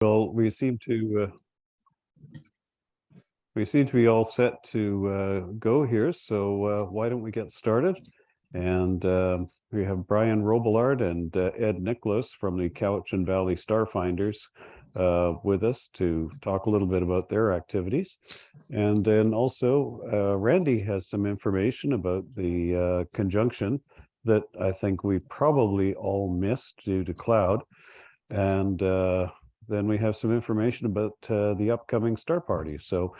Well, we seem to be all set to go here. So why don't we get started? And we have Brian Robillard and Ed Nicholas from the Cowichan Valley Starfinders with us to talk a little bit about their activities. And then also Randy has some information about the conjunction that I think we probably all missed due to cloud. And then we have some information about the upcoming star party. So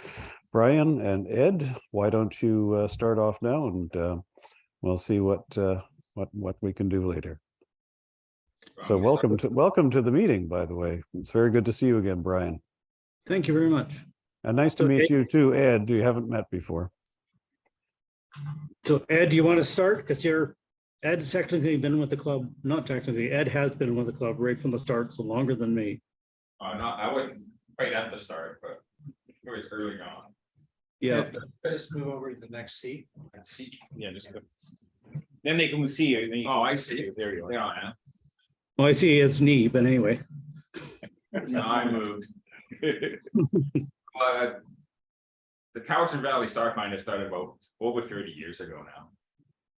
Brian and Ed, why don't you start off now, and we'll see what we can do later. So welcome to the meeting, by the way. It's very good to see you again, Brian. Thank you very much. And nice to meet you too, Ed. You haven't met before. So Ed, do you want to start? Because Ed's technically been with the club, not technically, Ed has been with the club right from the start, so longer than me. I wasn't quite at the start, but it was early on. Yeah. Just move over to the next seat. Yeah, just then they can see you. Oh, I see. There you go. Yeah, Well, I see it's knee, but anyway. no, I moved. But the Cowichan Valley Starfinder started about over 30 years ago now.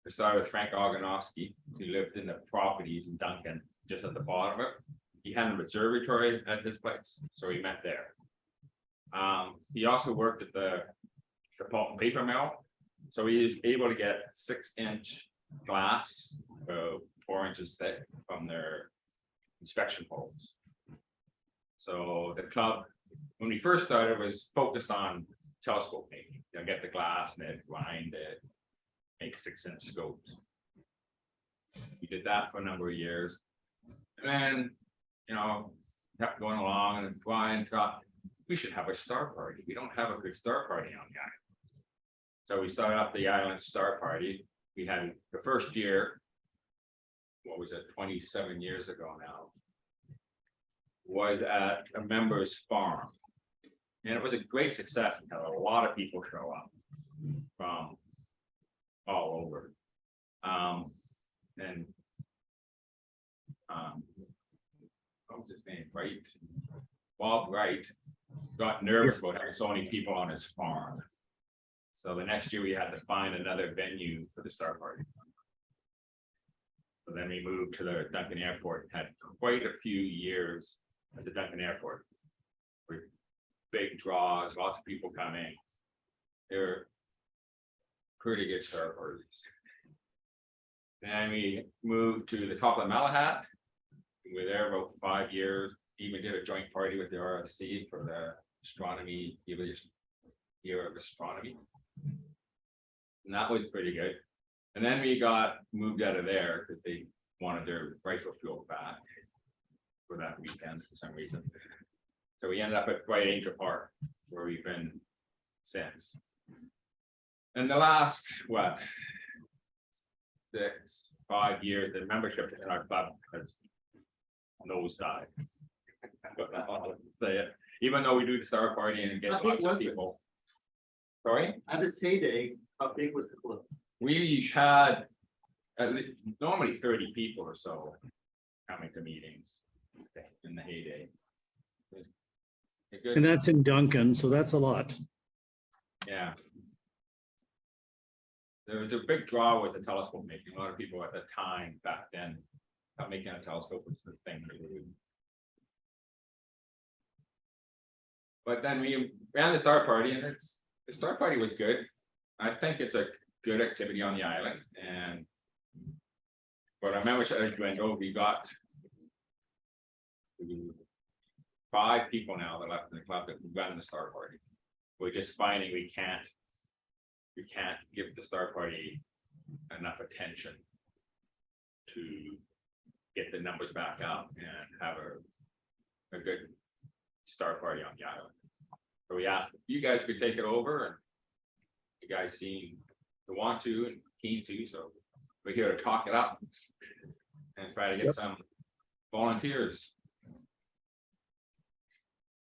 It started with Frank Oganowski, who lived in the properties in Duncan, just at the bottom of it. He had an observatory at his place, so we met there. He also worked at the pulp and paper mill, so he was able to get 6-inch glass, 4 inches thick, from their inspection poles. So the club, when we first started, was focused on telescope making. You know, get the glass and then grind it, make 6-inch scopes. We did that for a number of years, and then kept going along, and Brian thought we should have a star party. We don't have a good star party on the island, so we started up the island star party. We had the first year, what was it, 27 years ago now, was at a member's farm, and it was a great success. We had a lot of people show up from all over. What was his name? Wright. Bob Wright got nervous about having so many people on his farm. So the next year we had to find another venue for the star party. So then we moved to the Duncan Airport, had quite a few years at the Duncan Airport. With big draws, lots of people coming. They're pretty good star parties. Then we moved to the top of the Malahat. We were there about 5 years. Even did a joint party with the RASC for the astronomy, year of astronomy. And that was pretty good. And then we got moved out of there because they wanted their rifle fuel back for that weekend for some reason. So we ended up at Bright Angel Park, where we've been since. And the last, 5 years, the membership in our club has nosedived. Even though we do the star party and get lots of people. Sorry? At its heyday, how big was the club? We each had normally 30 people or so coming to meetings in the heyday. And that's in Duncan, so that's a lot. Yeah. There was a big draw with the telescope making. A lot of people at the time back then thought making a telescope was the thing to do. But then we ran the star party, and the star party was good. I think it's a good activity on the island, but I remember as we go, we got 5 people now that left in the club that run the star party. We're just finding we can't give the star party enough attention to get the numbers back up and have a good star party on the island. So we asked if you guys could take it over, and you guys seem to want to and keen to, so we're here to talk it up and try to get some volunteers.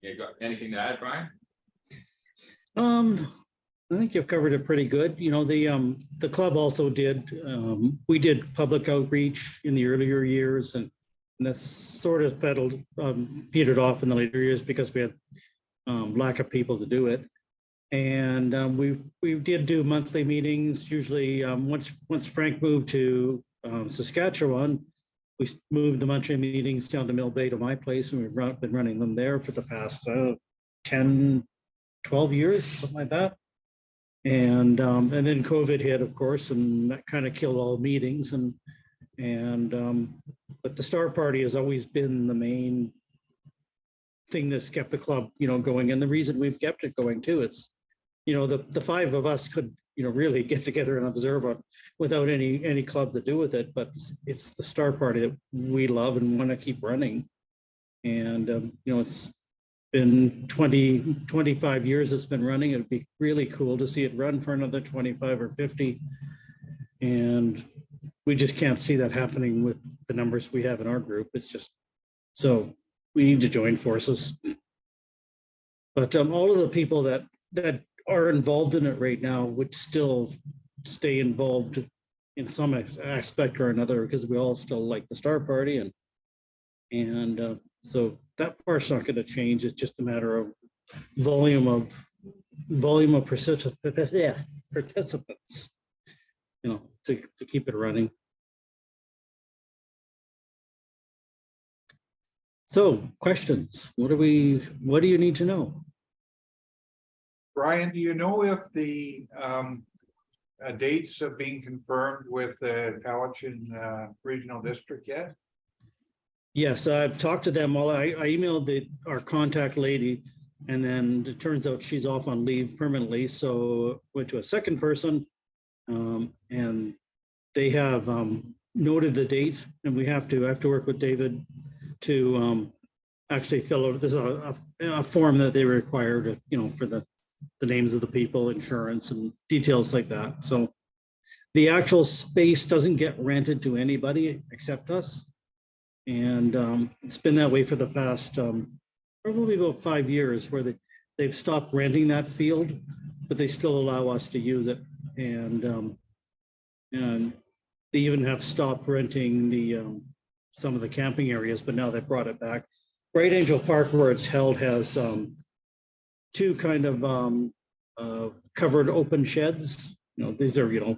You got anything to add, Brian? I think you've covered it pretty good. You know, the club also did, we did public outreach in the earlier years, and And that's sort of petered off in the later years because we had lack of people to do it. And we did do monthly meetings. Usually, once Frank moved to Saskatchewan, we moved the monthly meetings down to Mill Bay to my place, and we've been running them there for the past 10, 12 years, something like that. And then COVID hit, of course, and that kind of killed all meetings. But the Star Party has always been the main thing that's kept the club, going. And the reason we've kept it going too, it's, the five of us could, really get together and observe it without any club to do with it. But it's the Star Party that we love and want to keep running. And, it's been 25 years it's been running. It'd be really cool to see it run for another 25 or 50. And we just can't see that happening with the numbers we have in our group. It's just, so we need to join forces. But all of the people that are involved in it right now would still stay involved in some aspect or another, because we all still like the Star Party, and so that part's not going to change. It's just a matter of volume of participants, to keep it running. So, questions? What do you need to know? Brian, do you know if the dates have been confirmed with the Cowichan Regional District yet? Yes, I've talked to them all. I emailed our contact lady, and then it turns out she's off on leave permanently. So went to a second person, and they have noted the dates, and I have to work with David to actually fill out. There's a form that they require to, for the names of the people, insurance, and details like that. So the actual space doesn't get rented to anybody except us. And it's been that way for the past probably about 5 years, where they've stopped renting that field, but they still allow us to use it. And they even have stopped renting the some of the camping areas, but now they've brought it back. Bright Angel Park, where it's held, has two kind of covered open sheds. These are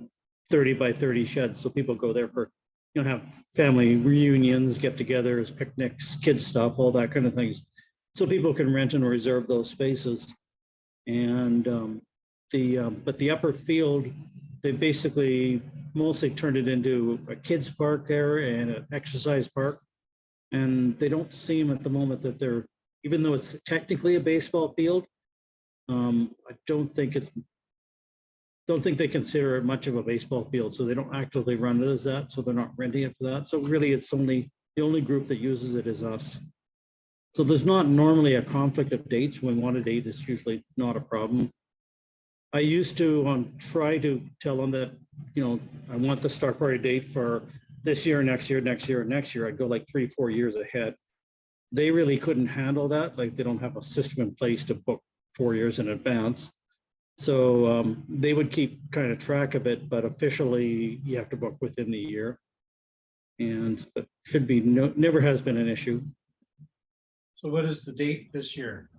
30 by 30 sheds, so people go there for have family reunions, get-togethers, picnics, kid stuff, all that kind of things. So people can rent and reserve those spaces. And but the upper field, they basically mostly turned it into a kids park there and an exercise park. And they don't seem at the moment that they're, even though it's technically a baseball field, I don't think they consider it much of a baseball field, so they don't actively run it as that, so they're not renting it for that. So really, it's the only group that uses it is us. So there's not normally a conflict of dates. When we want a date, it's usually not a problem. I used to try to tell them that, I want the Star Party date for this year, next year, next year, and next year. I'd go like 3-4 years ahead. They really couldn't handle that. Like, they don't have a system in place to book 4 years in advance. So they would keep kind of track of it, but officially you have to book within the year. And it should be never has been an issue. So what is the date this year?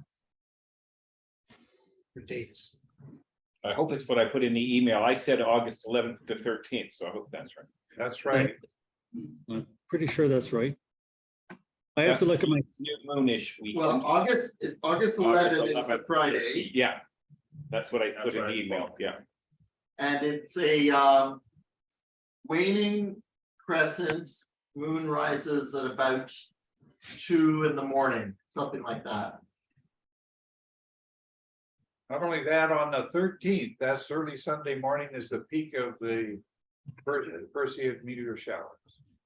For dates. I hope it's what I put in the email. I said August 11th to 13th, so I hope that's right. That's right. I'm pretty sure that's right. I have to look at my new moonish week. Well, August 11th is the Friday, Yeah, that's what I put in the email. Yeah. and it's a waning crescent. Moon rises at about 2 in the morning, something like that. Not only that, on the 13th, that's early Sunday morning, is the peak of the Perseid meteor showers.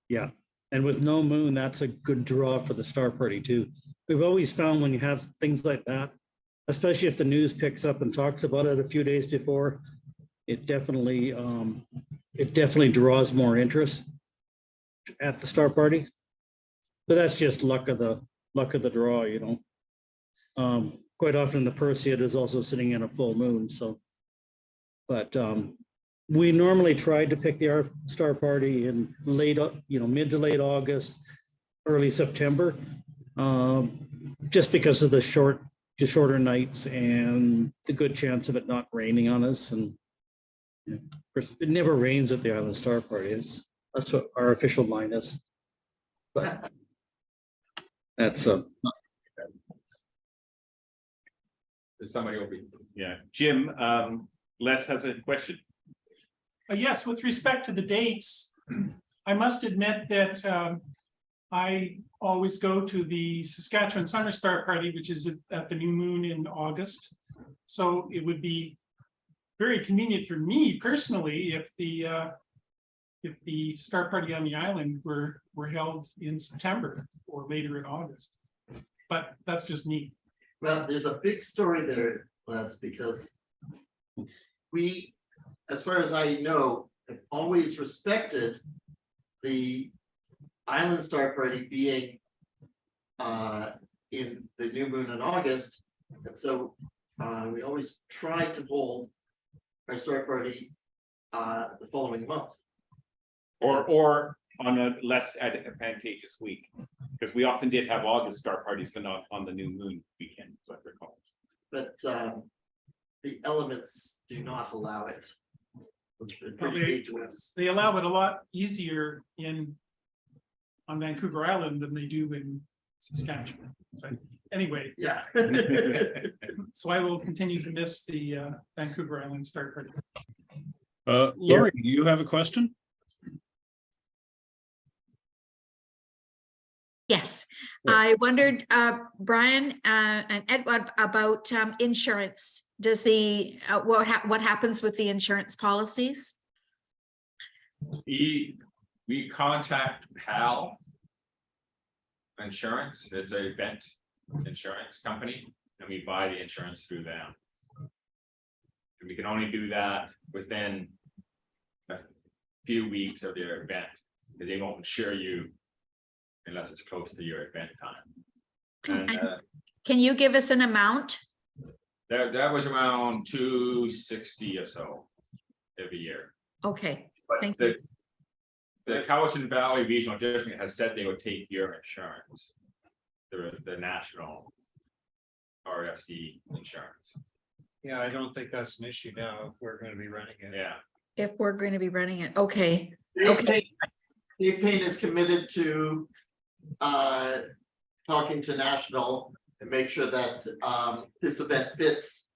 Yeah, and with no moon, that's a good draw for the Star Party too. We've always found when you have things like that, especially if the news picks up and talks about it a few days before, it definitely draws more interest at the Star Party. But that's just luck of the draw, Quite often the Perseid is also sitting in a full moon, so. But we normally tried to pick the Star Party in mid to late August. early September, just because of the shorter nights and the good chance of it not raining on us. And yeah, it never rains at the Island Star Party. That's what our official line is. But that's Somebody will be. Yeah, Jim, Les has a question. Yes, with respect to the dates, I must admit that I always go to the Saskatchewan Summer Star Party, which is at the new moon in August. So it would be very convenient for me personally if the Star Party on the island were held in September or later in August. But that's just me. Well, there's a big story there, Les, because we, as far as I know, have always respected the Island Star Party being in the new moon in August. And so we always try to hold our Star Party the following month. Or on a less advantageous week, because we often did have August star parties, but not on the new moon weekend, as I recall. But the elements do not allow it. Which is pretty dangerous. They allow it a lot easier on Vancouver Island than they do in Saskatchewan. But anyway, Yeah. so I will continue to miss the Vancouver Island Star Party. Lauri, do you have a question? Yes, Yeah. I wondered, Brian and Edward, about insurance. Does the what happens with the insurance policies? We contact PAL Insurance. It's a event insurance company, and we buy the insurance through them. And we can only do that within a few weeks of their event, because they won't insure you unless it's close to your event time. And Can you give us an amount? that was around 260 or so every year. Okay, But thank the Cowichan Valley Regional District has said they would take your insurance, the national RASC insurance. Yeah, I don't think that's an issue now if we're going to be running it. Yeah, if we're going to be running it. Okay, Dave Payne is committed to talking to National and make sure that this event fits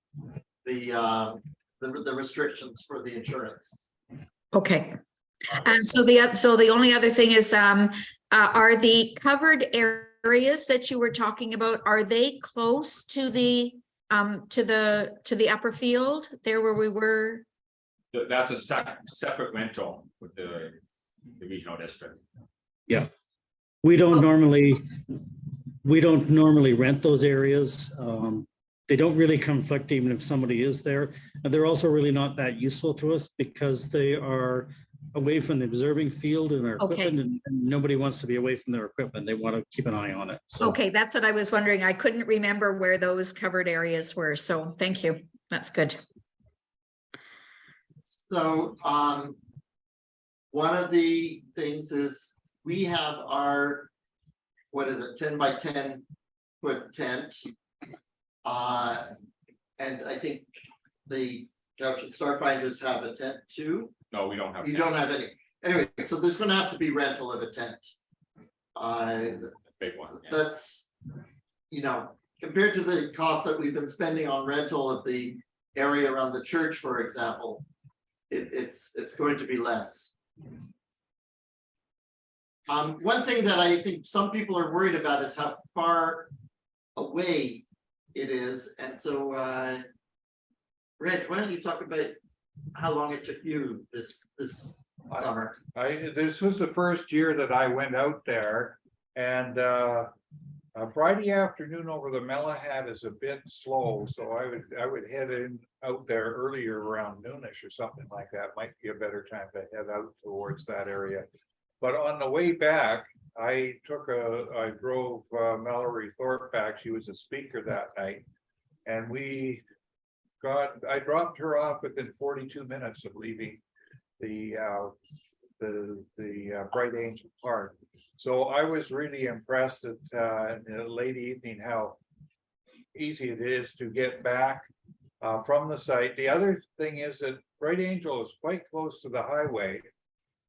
the restrictions for the insurance. okay. And so the only other thing is, are the covered areas that you were talking about, are they close to the upper field there where we were? that's a separate rental with the regional district. yeah. We don't normally rent those areas. They don't really conflict even if somebody is there. And they're also really not that useful to us because they are away from the observing field and our equipment, and nobody wants to be away from their equipment. They want to keep an eye on it. So. Okay, that's what I was wondering. I couldn't remember where those covered areas were. So thank you. That's good. So one of the things is we have our, what is it, 10 by 10 foot tent. And I think the Cowichan Starfinders have a tent too. No, we don't have. You don't have any. Anyway, so there's going to have to be rental of a tent. Big one. Yeah. That's, you know, compared to the cost that we've been spending on rental of the area around the church, for example, it's going to be less. One thing that I think some people are worried about is how far away it is, and so Reg, why don't you talk about how long it took you this summer? This was the first year that I went out there, and Friday afternoon over the Mellahad is a bit slow, so I would head out there earlier around noonish or something like that. Might be a better time to head out towards that area. But on the way back, I drove Mallory Thorpe back. She was a speaker that night, and I dropped her off within 42 minutes of leaving the the Bright Angel Park. So I was really impressed at in the late evening how easy it is to get back from the site. The other thing is that Bright Angel is quite close to the highway.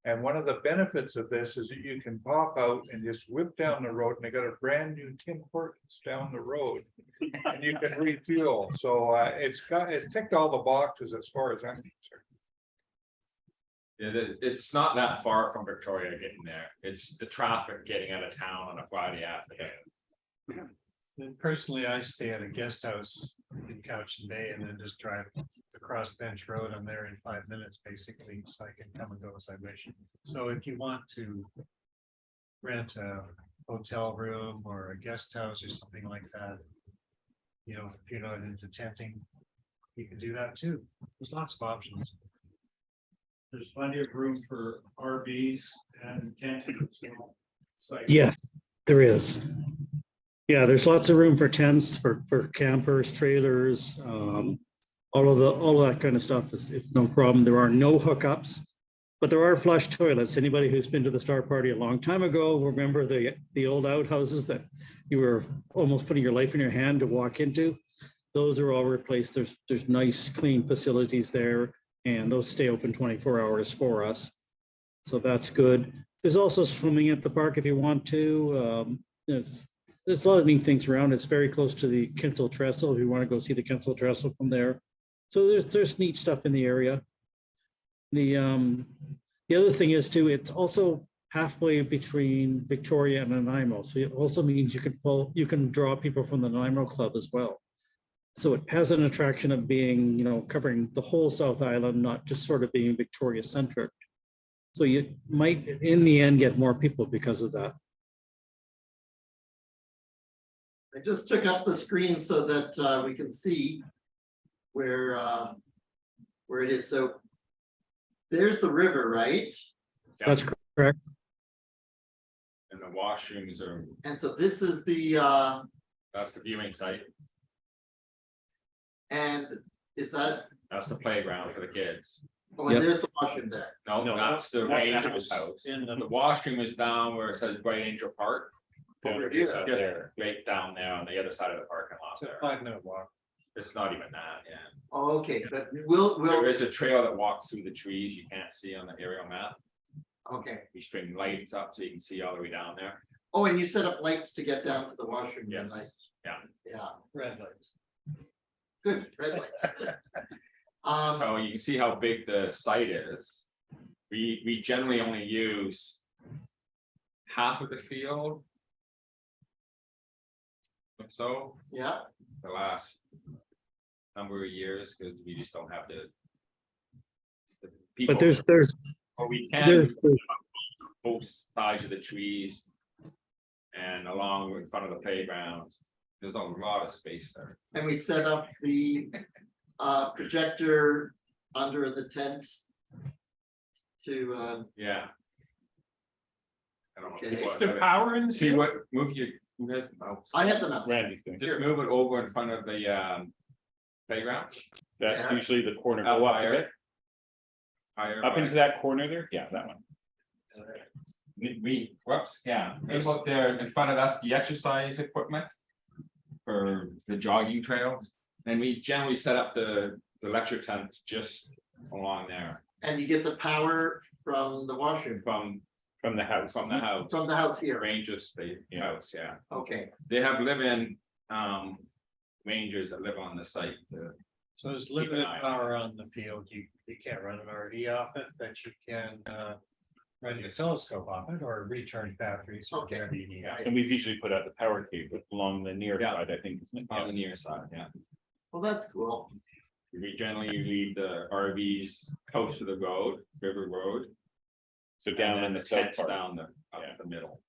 And one of the benefits of this is that you can pop out and just whip down the road, and they got a brand new Tim Hortons down the road, and you can refuel. So it's ticked all the boxes as far as I'm concerned. Yeah, it's not that far from Victoria getting there. It's the traffic getting out of town on a Friday afternoon. And personally, I stay at a guest house in Cowichan Bay and then just drive across Bench Road. I'm there in 5 minutes, basically, so I can come and go as I wish. So if you want to rent a hotel room or a guest house or something like that, you know, if you're not into tenting, you can do that too. There's lots of options. There's plenty of room for RVs and camping. Yeah, there is. Yeah, there's lots of room for tents, for campers, trailers, all of that kind of stuff is no problem. There are no hookups, but there are flush toilets. Anybody who's been to the Star Party a long time ago, remember the old outhouses that you were almost putting your life in your hand to walk into? Those are all replaced. There's nice, clean facilities there, and those stay open 24 hours for us. So that's good. There's also swimming at the park if you want to. There's a lot of neat things around. It's very close to the Kensal Trestle if you want to go see the Kensal Trestle from there. So there's neat stuff in the area. The other thing is too, it's also halfway between Victoria and Nanaimo. So it also means you can draw people from the Nanaimo Club as well. So it has an attraction of being, you know, covering the whole South Island, not just sort of being Victoria centric. So you might in the end get more people because of that. I just took up the screen so that we can see where it is. So there's the river, right? That's correct. And the washrooms are, And so this is the that's the viewing site. and is that, That's the playground for the kids. oh, and Yep. there's the washroom there. No, No, that's the that's the Rangers house. house. The washroom is down where it says Bright Angel Park. Over Just here. There. right down there on the other side of the parking lot It's a there. 5-minute walk. It's not even that, yeah. Oh, okay, but we'll, There is a trail that walks through the trees you can't see on the aerial map. okay. We string lights up so you can see all the way down there. Oh, and you set up lights to get down to the washroom. Yes. Right? Yeah. Yeah, Red lights. good, red lights. So you can see how big the site is. We generally only use half of the field. So Yeah, the last number of years, because we just don't have the people. But there's Or we can there's both sides of the trees and along in front of the playgrounds. There's a lot of space there. and we set up the projector under the tent to Yeah. I don't know. Okay. people Is have there it. power in the See field? what, move your, who has the mouse? I have the mouse. Randy's doing. Just move it over in front of the playground. That's Yeah. usually the corner. Up Go up a higher. bit. Higher, Up into right. that corner there. Yeah, that one. Whoops, yeah, it's out there in front of us, the exercise equipment. For the jogging trails, and we generally set up the electric tent just along there And you get the power from the washroom, From the house. from the house. from the house here. Rangers, the house, yeah, Okay, they have live-in rangers that live on the site. So there's Keep an limited eye on power on the field. You can't run an RV off it, but you can run your telescope off it or recharge batteries. Or Okay. whatever you need. Yeah. And we've usually put out the power cable along the near Yeah. side, I think. Isn't it? On the near side, yeah, well, that's cool. we generally leave the RVs close to the road, River Road. So down and in then the south tents part. down Yeah. the middle,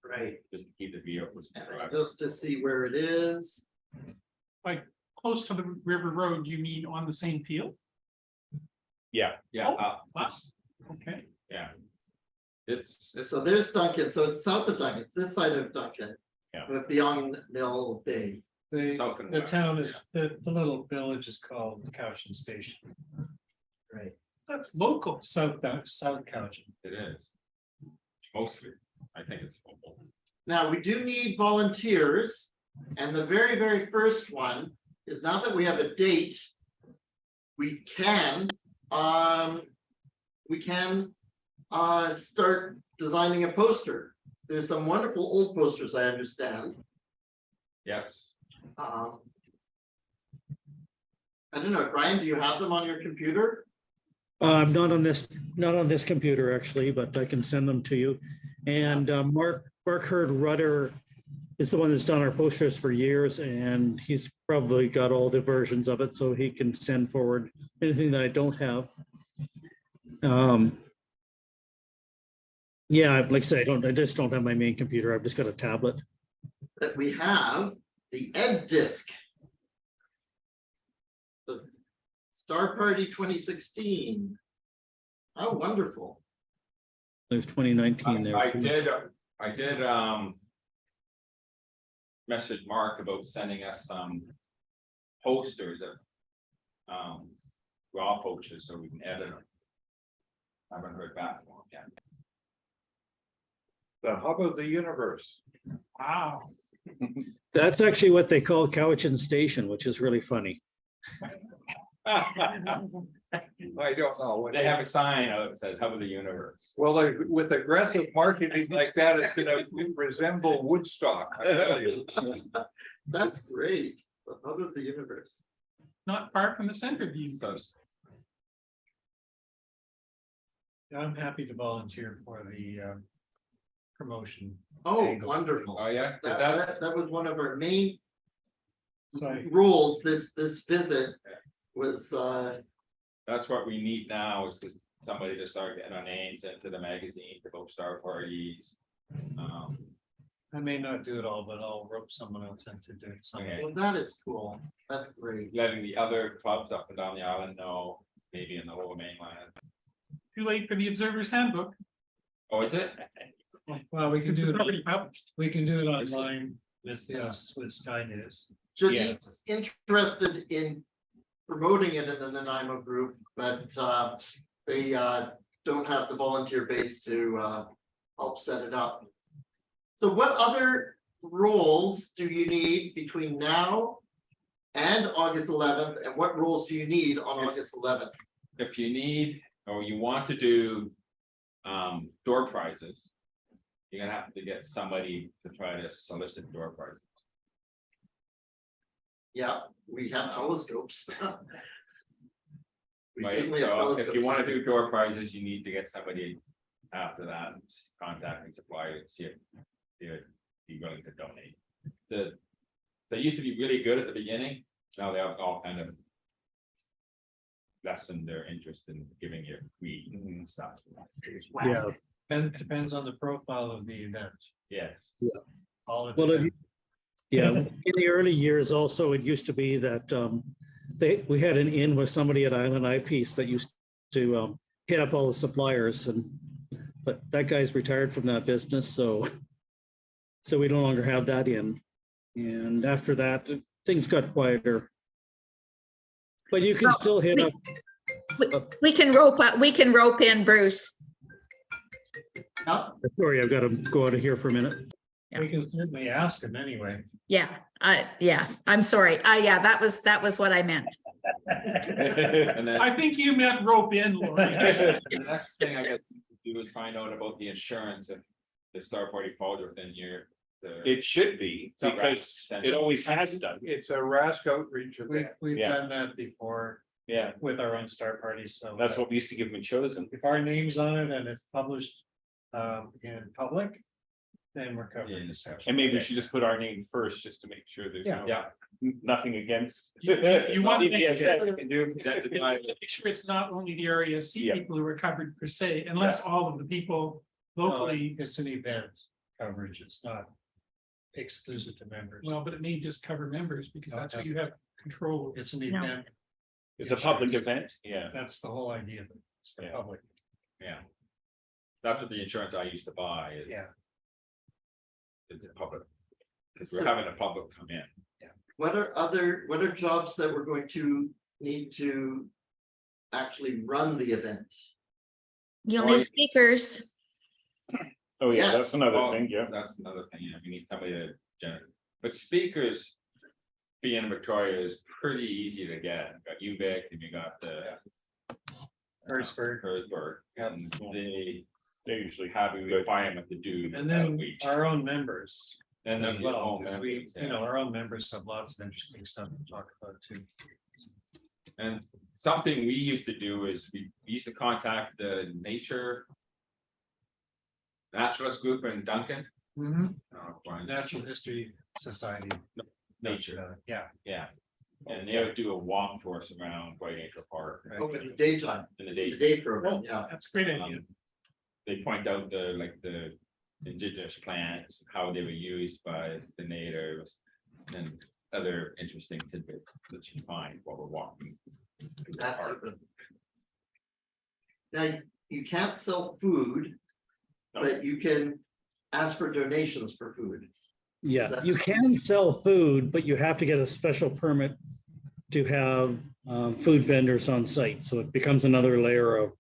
Right, just to keep the vehicles. and then just to see where it is. Close to the river road, you mean on the same field? Yeah, Yeah, wow. it's- Okay, yeah. It's So there's Duncan, so it's south of Duncan, it's this side of Duncan. Yeah. But beyond Mill Bay. south and The west. town is, the little village is called Cowichan Station. Right. That's local. South Couch. It is. Mostly, I think it's local. Now, we do need volunteers, and the very, very first one is now that we have a date. We can start designing a poster. There's some wonderful old posters, I understand. Yes, I don't know, Brian, do you have them on your computer? Not on this computer actually, but I can send them to you. And Mark Hurd Rudder is the one that's done our posters for years, and he's probably got all the versions of it, so he can send forward anything that I don't have. Yeah, like I say, I just don't have my main computer. I've just got a tablet. That we have the Ed Disc. The Star Party 2016. How wonderful. There's 2019 there. I did message Mark about sending us some posters of raw posters so we can edit them. I haven't heard back from him yet. The hub of the universe. Wow. That's actually what they call Cowichan Station, which is really funny. I don't know. They have a sign out that says Hub of the Universe. Well, like, with aggressive marketing like that, it's gonna resemble Woodstock, I tell you. That's great. The hub of the universe. Not far from the center view. So I'm happy to volunteer for the promotion. Oh, Angle. wonderful. oh yeah, That was one of our main So rules this visit was that's what we need now is somebody to start getting our names into the magazine to both star parties. I may not do it all, but I'll rope someone else into doing something. Okay. well, that is cool. That's great. Letting the other clubs up and down the island know, maybe in the lower mainland. Too late for the Observer's Handbook. Oh, is it? Well, we can do It's already it, published. we can do it online with Sky News. Janine's interested in promoting it in the Nanaimo group, but they don't have the volunteer base to help set it up. So what other roles do you need between now and August 11th? And what roles do you need on August 11th? If you need, or you want to do door prizes, you're gonna have to get somebody to try to solicit door prizes. Yeah, we have telescopes. We Right, certainly have so if telescopes. you want to do door prizes, you need to get somebody after that, contacting suppliers, see if they'd be willing to donate. They used to be really good at the beginning, now they have all kind of lessened their interest in giving you free stuff. Yeah. And it depends on the profile of the event. Yes. All of Well, it. yeah, in the early years also, it used to be that we had an in with somebody at Island Eyepiece that used to hit up all the suppliers, but that guy's retired from that business, so we no longer have that in. And after that, things got quieter. But you can still hit up. We can rope in Bruce. Yeah. Sorry, I've got to go out of here for a minute. We can certainly ask them anyway. Yeah, I'm sorry. Yeah, that was what I meant. And then I think you meant rope in, Lauri. the next thing I got to do is find out about the insurance if the Star Party falls within It should be, It's not because right. it always has done. It's a RASC outreach event. We've Yeah. done that before Yeah, with our own star parties, so. that's what we used to give them in chosen. If our name's on it and it's published in public, then we're covered. Yeah. And maybe we should just put our name first, just to make sure there's Yeah. nothing against. You want to make Yeah, sure- can do presented by. Make sure it's not only the RASC Yeah. people who are covered per se, unless all of the people locally, It's an event coverage, it's not exclusive to members. well, but it may just cover members because No, it that's what you have control. It's an No. event, It's a public event, yeah. that's the whole idea of it, it's for Yeah. public, Yeah. That's what the insurance I used to buy is. yeah. It's a public. Because So- we're having a public come in. What are jobs that we're going to need to actually run the event? You'll Oh, need speakers. Oh, yeah, Yes. that's another Oh, thing, yeah. That's another thing, yeah, we need somebody to generate, but speakers. Being in Victoria is pretty easy to get, you got UVic and you got the. Herzberg, and they usually have a requirement to do. And then outreach. our own members And as then well, well, 'cause we, you know, our own members have lots of interesting stuff to talk about too. And something we used to do is we used to contact the nature. Naturalist group in Duncan. Natural History Society. Nature, Yeah, and they would do a walk for us around White Acre Park Oh, in the daytime, in the the day. day program, yeah. That's a great idea. They point out the indigenous plants, how they were used by the natives. And other interesting tidbits that you find while we're walking. through the That's park. it. Now, you can't sell food, but you can ask for donations for food. Yeah, you can sell food, but you have to get a special permit to have food vendors on site. So it becomes another layer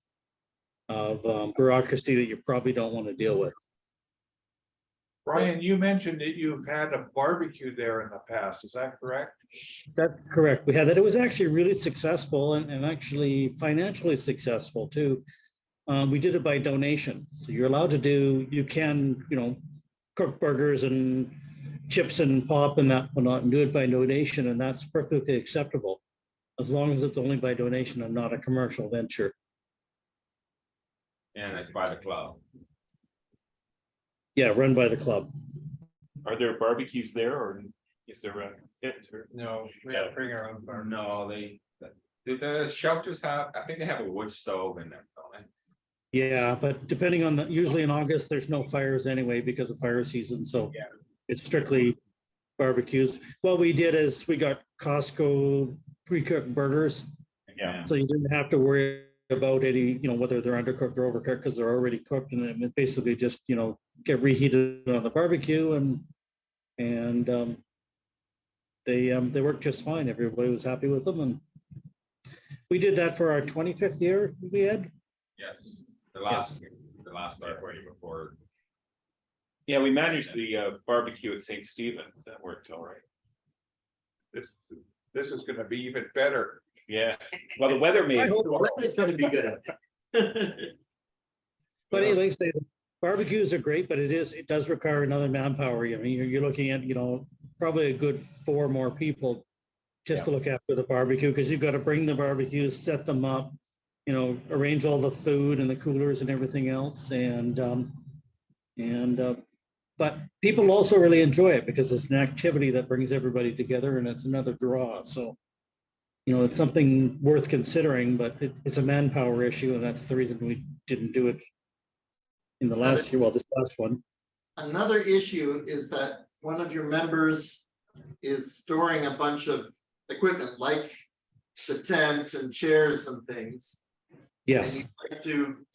of bureaucracy that you probably don't want to deal with. Brian, you mentioned that you've had a barbecue there in the past, is that correct? That's correct. We had that. It was actually really successful and actually financially successful too. We did it by donation. So you're allowed to you can, cook burgers and chips and pop and that whatnot and do it by donation. And that's perfectly acceptable as long as it's only by donation and not a commercial venture. And it's by the club. Yeah, run by the club. Are there barbecues there or is there a pit or? no, we have to bring our own bar. No, do the shelters have, I think they have a wood stove in there, don't they? Yeah, but depending on usually in August, there's no fires anyway because of fire season. So Yeah. it's strictly barbecues. What we did is we got Costco pre-cooked burgers. Yeah. So you didn't have to worry about any, whether they're undercooked or overcooked because they're already cooked and then basically just, get reheated on the barbecue and they worked just fine. Everybody was happy with them. And we did that for our 25th year we had. Yes, the last start party before. Yeah, we managed the barbecue at St. Stephen's. That worked all right. This is gonna be even better. Yeah, well, the weather made. I hope It's gonna be good. But anyway, say the barbecues are great, but it does require another manpower. I mean, you're looking at, probably a good 4 more people just to look after the barbecue, because you've got to bring the barbecues, set them up, arrange all the food and the coolers and everything else. But people also really enjoy it because it's an activity that brings everybody together and it's another draw. So, it's something worth considering, but it's a manpower issue, and that's the reason we didn't do it in the last year. Well, this last one. Another issue is that one of your members is storing a bunch of equipment like the tent and chairs and things. Yes. And you'd like to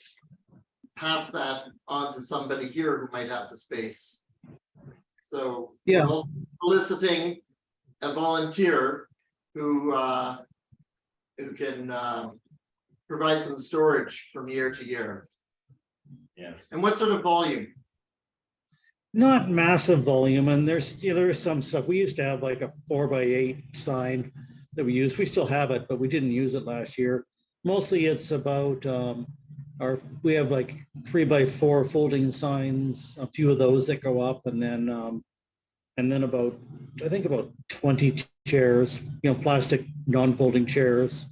pass that on to somebody here who might have the space. So Yeah. we're also soliciting a volunteer who can provide some storage from year to year. Yes. And what sort of volume? Not massive volume, and there is some stuff. We used to have like a 4x8 sign that we used. We still have it, but we didn't use it last year. Mostly it's about we have like 3x4 folding signs, a few of those that go up, and then about, I think about 20 chairs, plastic non-folding chairs.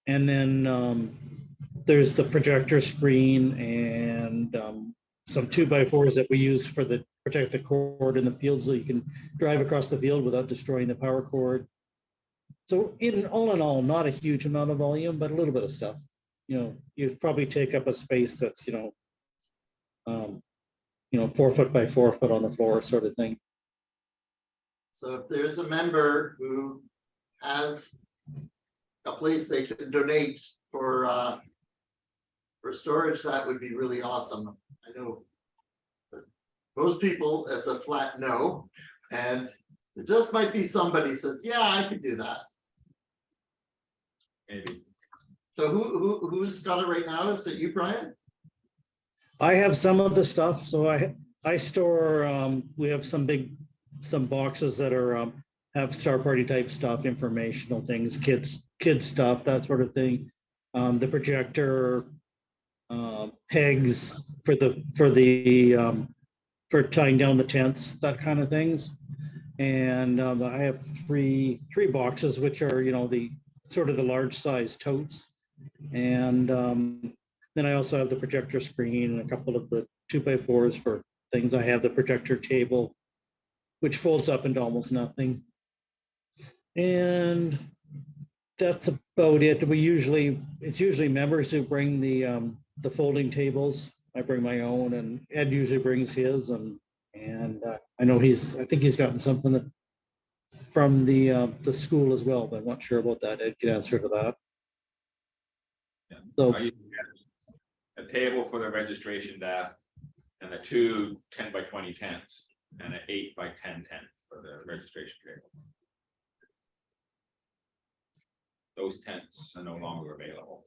And then there's the projector screen and some 2x4s that we use for protect the cord in the field so you can drive across the field without destroying the power cord. So all in all, not a huge amount of volume, but a little bit of stuff. You'd probably take up a space that's 4 foot by 4 foot on the floor sort of thing. So if there's a member who has a place they can donate for storage, that would be really awesome. I know most people, it's a flat no, and it just might be somebody says, yeah, I could do that. Maybe. So who's got it right now? Is it you, Brian? I have some of the stuff, so I store, we have some boxes that are, have Star Party type stuff, informational things, kids stuff, that sort of thing. The projector, pegs for tying down the tents, that kind of things. And I have three boxes, which are, the sort of the large size totes. And then I also have the projector screen and a couple of the 2x4s for things. I have the projector table, which folds up into almost nothing. And that's about it. It's usually members who bring the folding tables. I bring my own, and Ed usually brings his, and I know I think he's gotten something from the school as well, but I'm not sure about that. Ed can answer to that. Yeah. So I used to get a table for the registration desk and the 2 10x20 tents and an 8x10 tent for the registration table. Those tents are no longer available.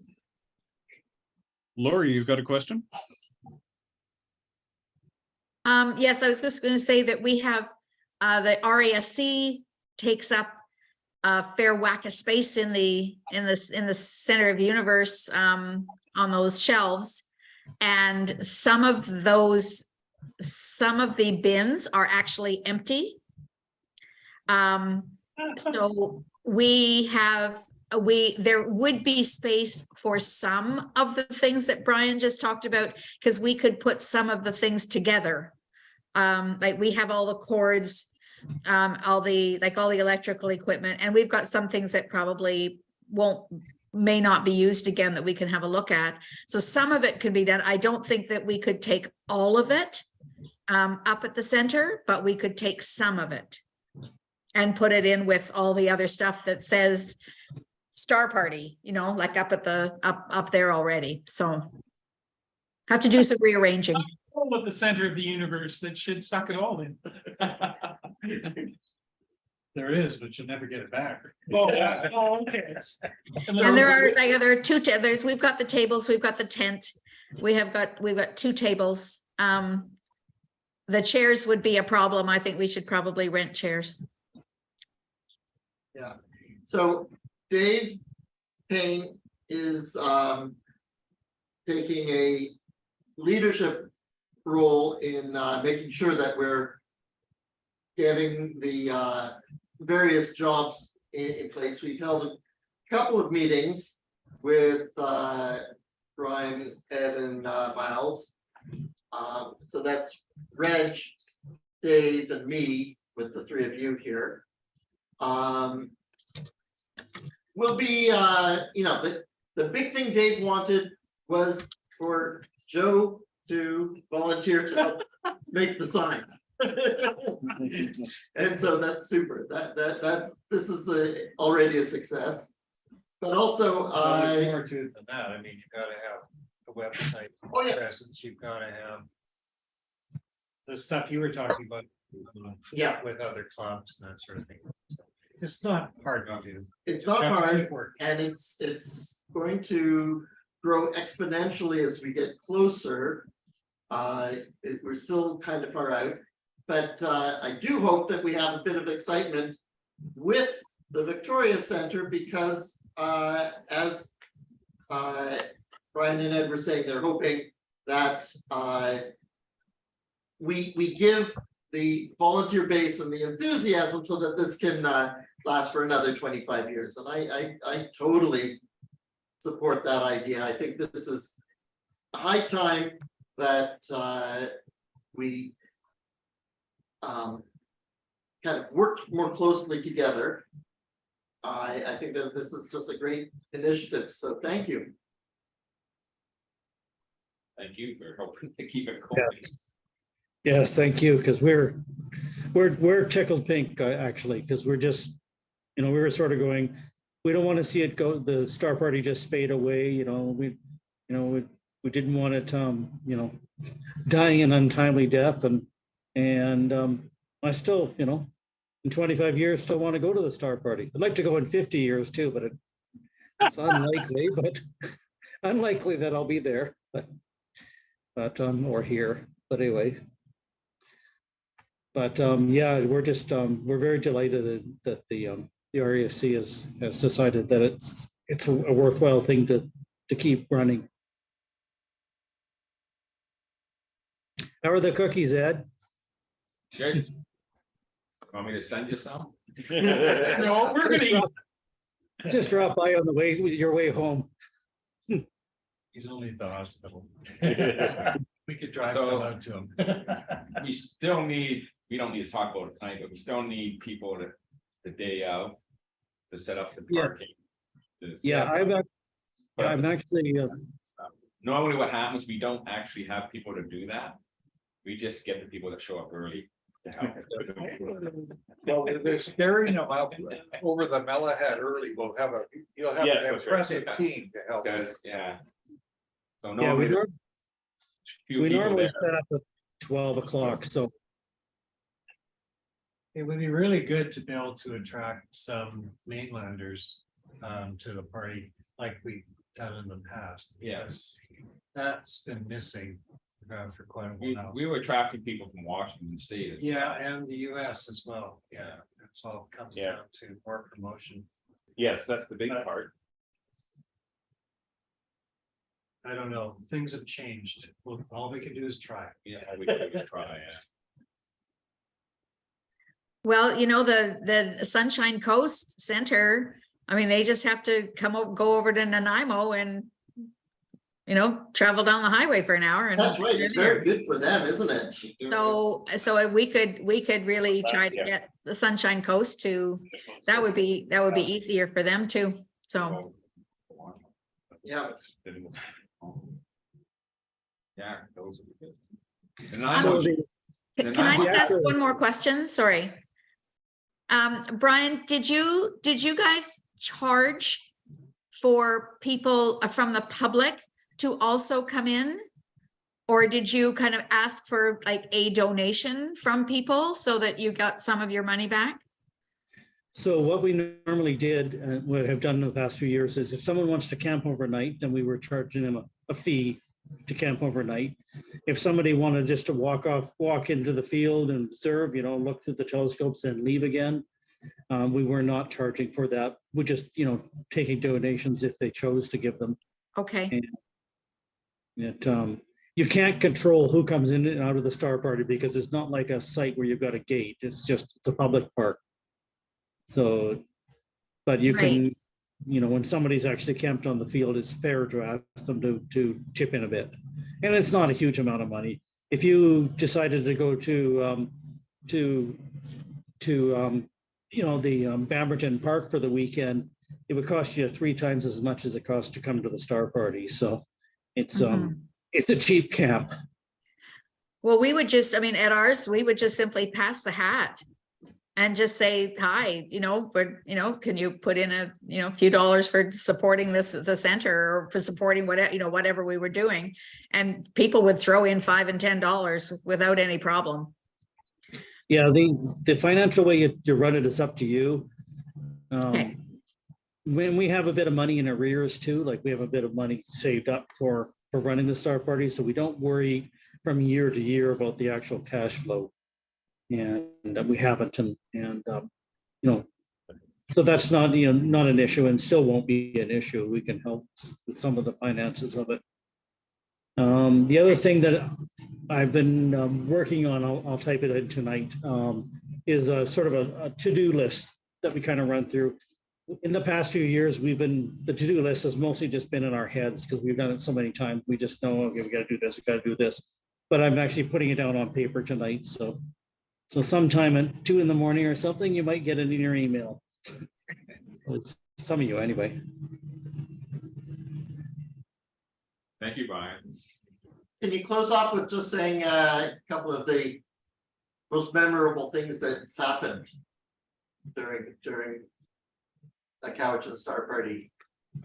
Lauri, you've got a question? Yes, I was just going to say that we have the RASC takes up a fair whack of space in the center of the universe on those shelves, and some of the bins are actually empty. So there would be space for some of the things that Brian just talked about, because we could put some of the things together. Like we have all the cords, all the electrical equipment, and we've got some things that probably may not be used again that we can have a look at. So some of it could be done. I don't think that we could take all of it up at the center, but we could take some of it and put it in with all the other stuff that says Star Party, like up there already. So have to do some rearranging. All at the center of the universe that should suck it all in. There is, but you'll never get it back. Oh, okay. And there are two. We've got the tables. We've got the tent. We've got 2 tables. The chairs would be a problem. I think we should probably rent chairs. Yeah. So Dave Payne is taking a leadership role in making sure that we're getting the various jobs in place. We've held a couple of meetings with Brian, Ed, and Miles. So that's Reg, Dave, and me, with the 3 of you here. Will be, the big thing Dave wanted was for Joe to volunteer to help make the sign. And so that's super. This is already a success. But also, There's more to it than that. I mean, you've got to have a website presence. You've got to have the stuff you were talking about. With other clubs and that sort of thing. So it's not hard to do. It's not hard, and it's going to grow exponentially as we get closer. We're still kind of far out, but I do hope that we have a bit of excitement with the Victoria Center, because as Brian and Ed were saying, they're hoping that we give the volunteer base and the enthusiasm so that this can last for another 25 years. And I totally support that idea. I think this is a high time that we kind of work more closely together. I think that this is just a great initiative. So thank you. Thank you for helping to keep it going. yes, thank you, because we're tickled pink actually, because we're just, we were sort of going, we don't want to see it go, the Star Party just fade away. We didn't want it, dying an untimely death, and I still, in 25 years, still want to go to the Star Party. I'd like to go in 50 years too, but It's unlikely, but unlikely that I'll be there, but or here, but anyway. But yeah, we're just we're very delighted that the RASC has decided that it's a worthwhile thing to keep running. How are the cookies, Ed? Good. Want me to send you some? No, we're gonna eat. Just drop by on the way, your way home. He's only at the hospital. We could drive So- them out to him. We still need, we don't need to talk about it tonight, but we still need people to, the day out, to set up the Yeah. parking. to Yeah, set something. I'm actually, Normally what happens, we don't actually have people to do that. We just get the people that show up early to help. Well, they're staring them up over the Malahat early. You'll have Yes, an that's right. impressive team to help. Because, yeah. So yeah, normally, there's few we people normally there. set up at 12 o'clock, so It would be really good to be able to attract some mainlanders to the party like we've done in the past. Yes. because That's been missing for quite a while We, now. we were attracting people from Washington State. as Yeah, well. and the US as well. Yeah, it's all comes Yeah. down to more promotion. Yes, that's the big part. I don't know, things have changed. Well, all we can do is try. Yeah, we can always try, yeah. Well, you know, the Sunshine Coast Center, I mean, they just have to go over to Nanaimo and, you know, travel down the highway for an hour. And That's right, it's they're very good for them, isn't it? there. So we could really try to Yeah. get the Sunshine Coast to, that would be easier for them too. So, Yeah. Yeah, those would be good. And so I, the, can I the just ask actual- one more question? Sorry. Brian, did you guys charge for people from the public to also come in? Or did you kind of ask for like a donation from people so that you got some of your money back? So what we normally did, and what I've done in the past few years, is if someone wants to camp overnight, then we were charging them a fee to camp overnight. If somebody wanted just to walk into the field and observe, you know, look through the telescopes and leave again, we were not charging for that. We're just, you know, taking donations if they chose to give them. Okay, You can't control who comes in and out of the Star Party because it's not like a site where you've got a gate. It's a public park. So, but you can, you know, when somebody's actually camped on the field, it's fair to ask them to chip in a bit. And it's not a huge amount of money. If you decided to go to you know, the Bamberton Park for the weekend, it would cost you 3 times as much as it costs to come to the Star Party. So it's it's a cheap camp. well, we would just, I mean, at ours, we would just simply pass the hat and just say, hi, you know, but, you know, can you put in a, you know, few dollars for supporting the center or for supporting whatever, you know, whatever we were doing. And people would throw in $5 and $10 without any problem. Yeah, the financial way you run it is up to you. Okay. When we have a bit of money in arrears too, like we have a bit of money saved up for running the Star Party, so we don't worry from year to year about the actual cash flow. And we haven't, and you know, so that's not, you know, not an issue and still won't be an issue. We can help with some of the finances of it. The other thing that I've been working on, I'll type it in tonight, is a sort of a to-do list that we kind of run through. In the past few years, the to-do list has mostly just been in our heads because we've done it so many times. We just know, okay, we got to do this, we got to do this. But I'm actually putting it down on paper tonight. So sometime at 2 in the morning or something, you might get it in your email. Some of you anyway. thank you, Brian. Can you close off with just saying a couple of the most memorable things that's happened during the Couch and Star Party?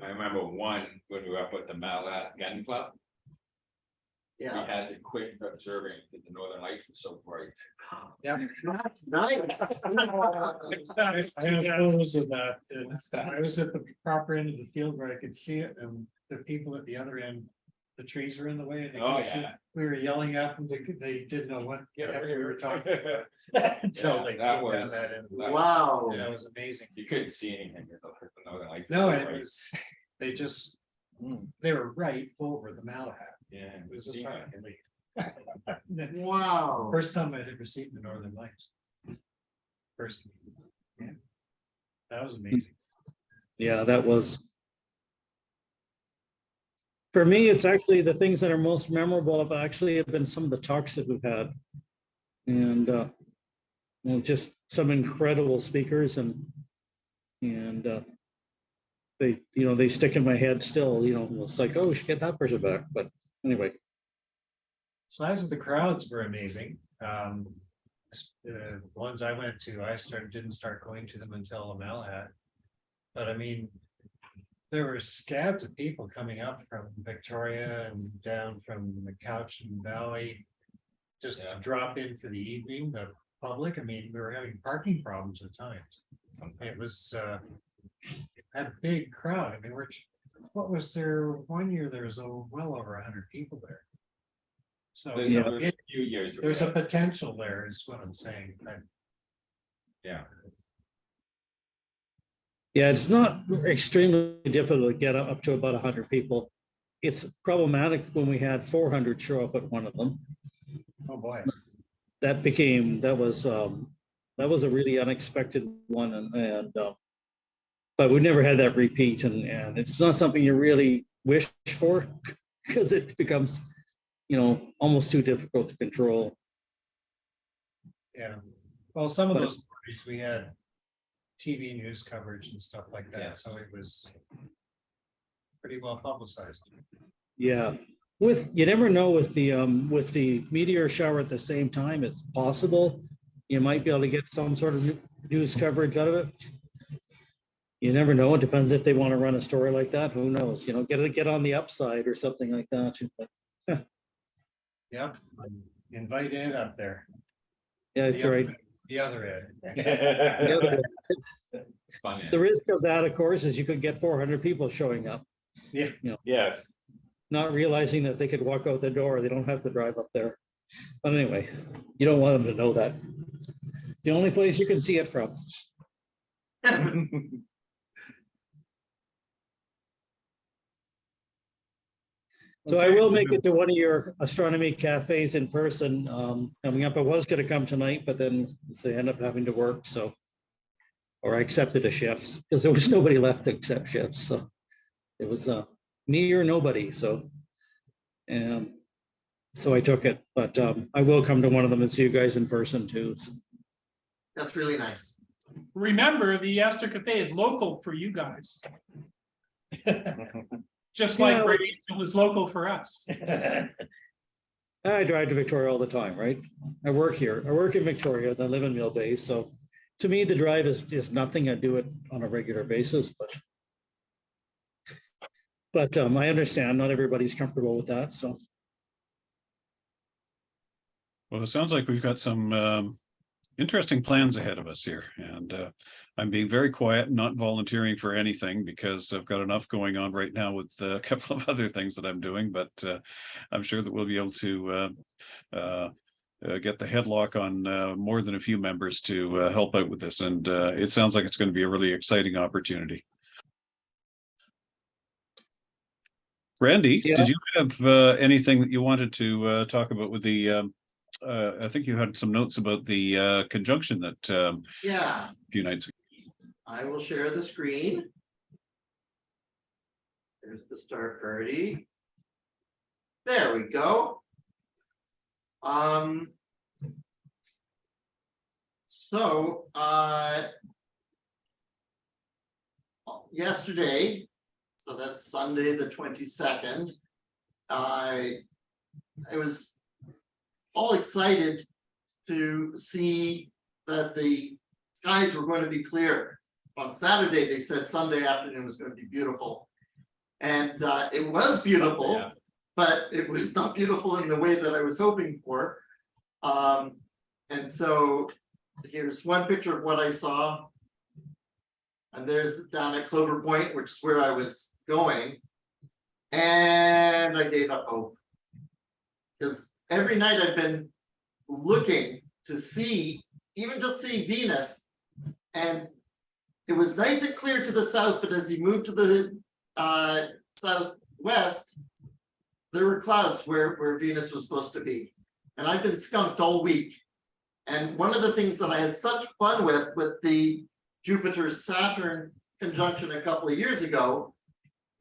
I remember one when we were up at the Malat Gun Club. We Yeah, had to quit observing because the northern lights were so bright. that's nice. I have photos of that. I was at the proper end of the field where I could see it, and the people at the other end, the trees were in the way. And they Oh, couldn't see it. yeah. We were yelling at them, they didn't know what we were talking about. Yeah, Until they that came down was- that end. Wow. That was amazing. You couldn't see anything with the northern lights. were No, so it bright. was, they just, they were right over the Malahat. Yeah. It was just see like, that. Wow. first time I'd ever seen the Northern Lights. First. Yeah. That was amazing. Yeah, that was. For me, it's actually the things that are most memorable have actually have been some of the talks that we've had. And well, just some incredible speakers and they, you know, they stick in my head still, you know, it's like, oh, we should get that person back. But anyway. Size of the crowds were amazing. The ones I went to, didn't start going to them until the Malahat. But I mean, there were scads of people coming up from Victoria and down from the Cowichan Valley. Just to drop in for the evening, the public. I mean, we were having parking problems at times. It was had a big crowd. I mean, what was there one year? There was well over 100 people there. So There's a few years. there's a potential there, is what I'm saying. Yeah. Yeah, it's not extremely difficult to get up to about 100 people. It's problematic when we had 400 show up at one of them. Oh, boy. That was a really unexpected one, and but we never had that repeat, and it's not something you really wish for because it becomes, you know, almost too difficult to control. Yeah. Well, some of those parties we had TV news coverage and stuff like that, Yeah. so it was pretty well publicized. Yeah, you never know with the meteor shower at the same time. It's possible you might be able to get some sort of news coverage out of it. You never know. It depends if they want to run a story like that. Who knows? You know, get on the upside or something like that. Yep. Invite Ed up there. Yeah, that's right. The other Ed. The other- Fun. The risk of that, of course, is you could get 400 people showing up, Yes. not realizing that they could walk out the door. They don't have to drive up there. But anyway, you don't want them to know that. It's the only place you can see it from. So I will make it to one of your astronomy cafes in person coming up. I was going to come tonight, but then they end up having to work. So, or I accepted a shift because there was nobody left to accept shifts. So it was me or nobody. So, so I took it, but I will come to one of them and see you guys in person too. So. That's really nice. Remember, the Astor Cafe is local for you guys. Just like Yeah. Great Angel is local for us. I drive to Victoria all the time, right? I work here. I work in Victoria, then live in Mill Bay. So to me, the drive is nothing. I do it on a regular basis, but I understand not everybody's comfortable with that. So Well, it sounds like we've got some interesting plans ahead of us here, and I'm being very quiet and not volunteering for anything because I've got enough going on right now with a couple of other things that I'm doing, but I'm sure that we'll be able to get the headlock on more than a few members to help out with this, and it sounds like it's going to be a really exciting opportunity. Randy, Yeah. did you have anything that you wanted to talk about with the I think you had some notes about the conjunction that Yeah, a few nights ago. I will share the screen. There's the star party. There we go. So yesterday, so that's Sunday, the 22nd, I was all excited to see that the skies were going to be clear. On Saturday, they said Sunday afternoon was going to be beautiful. And it was beautiful. Yeah. but it was not beautiful in the way that I was hoping for. And so here's one picture of what I saw. And there's down at Clover Point, which is where I was going. And I gave up hope. Because every night I've been looking to see, even just see Venus. And it was nice and clear to the south, but as you move to the southwest, there were clouds where Venus was supposed to be. And I've been skunked all week. And one of the things that I had such fun with the Jupiter-Saturn conjunction a couple of years ago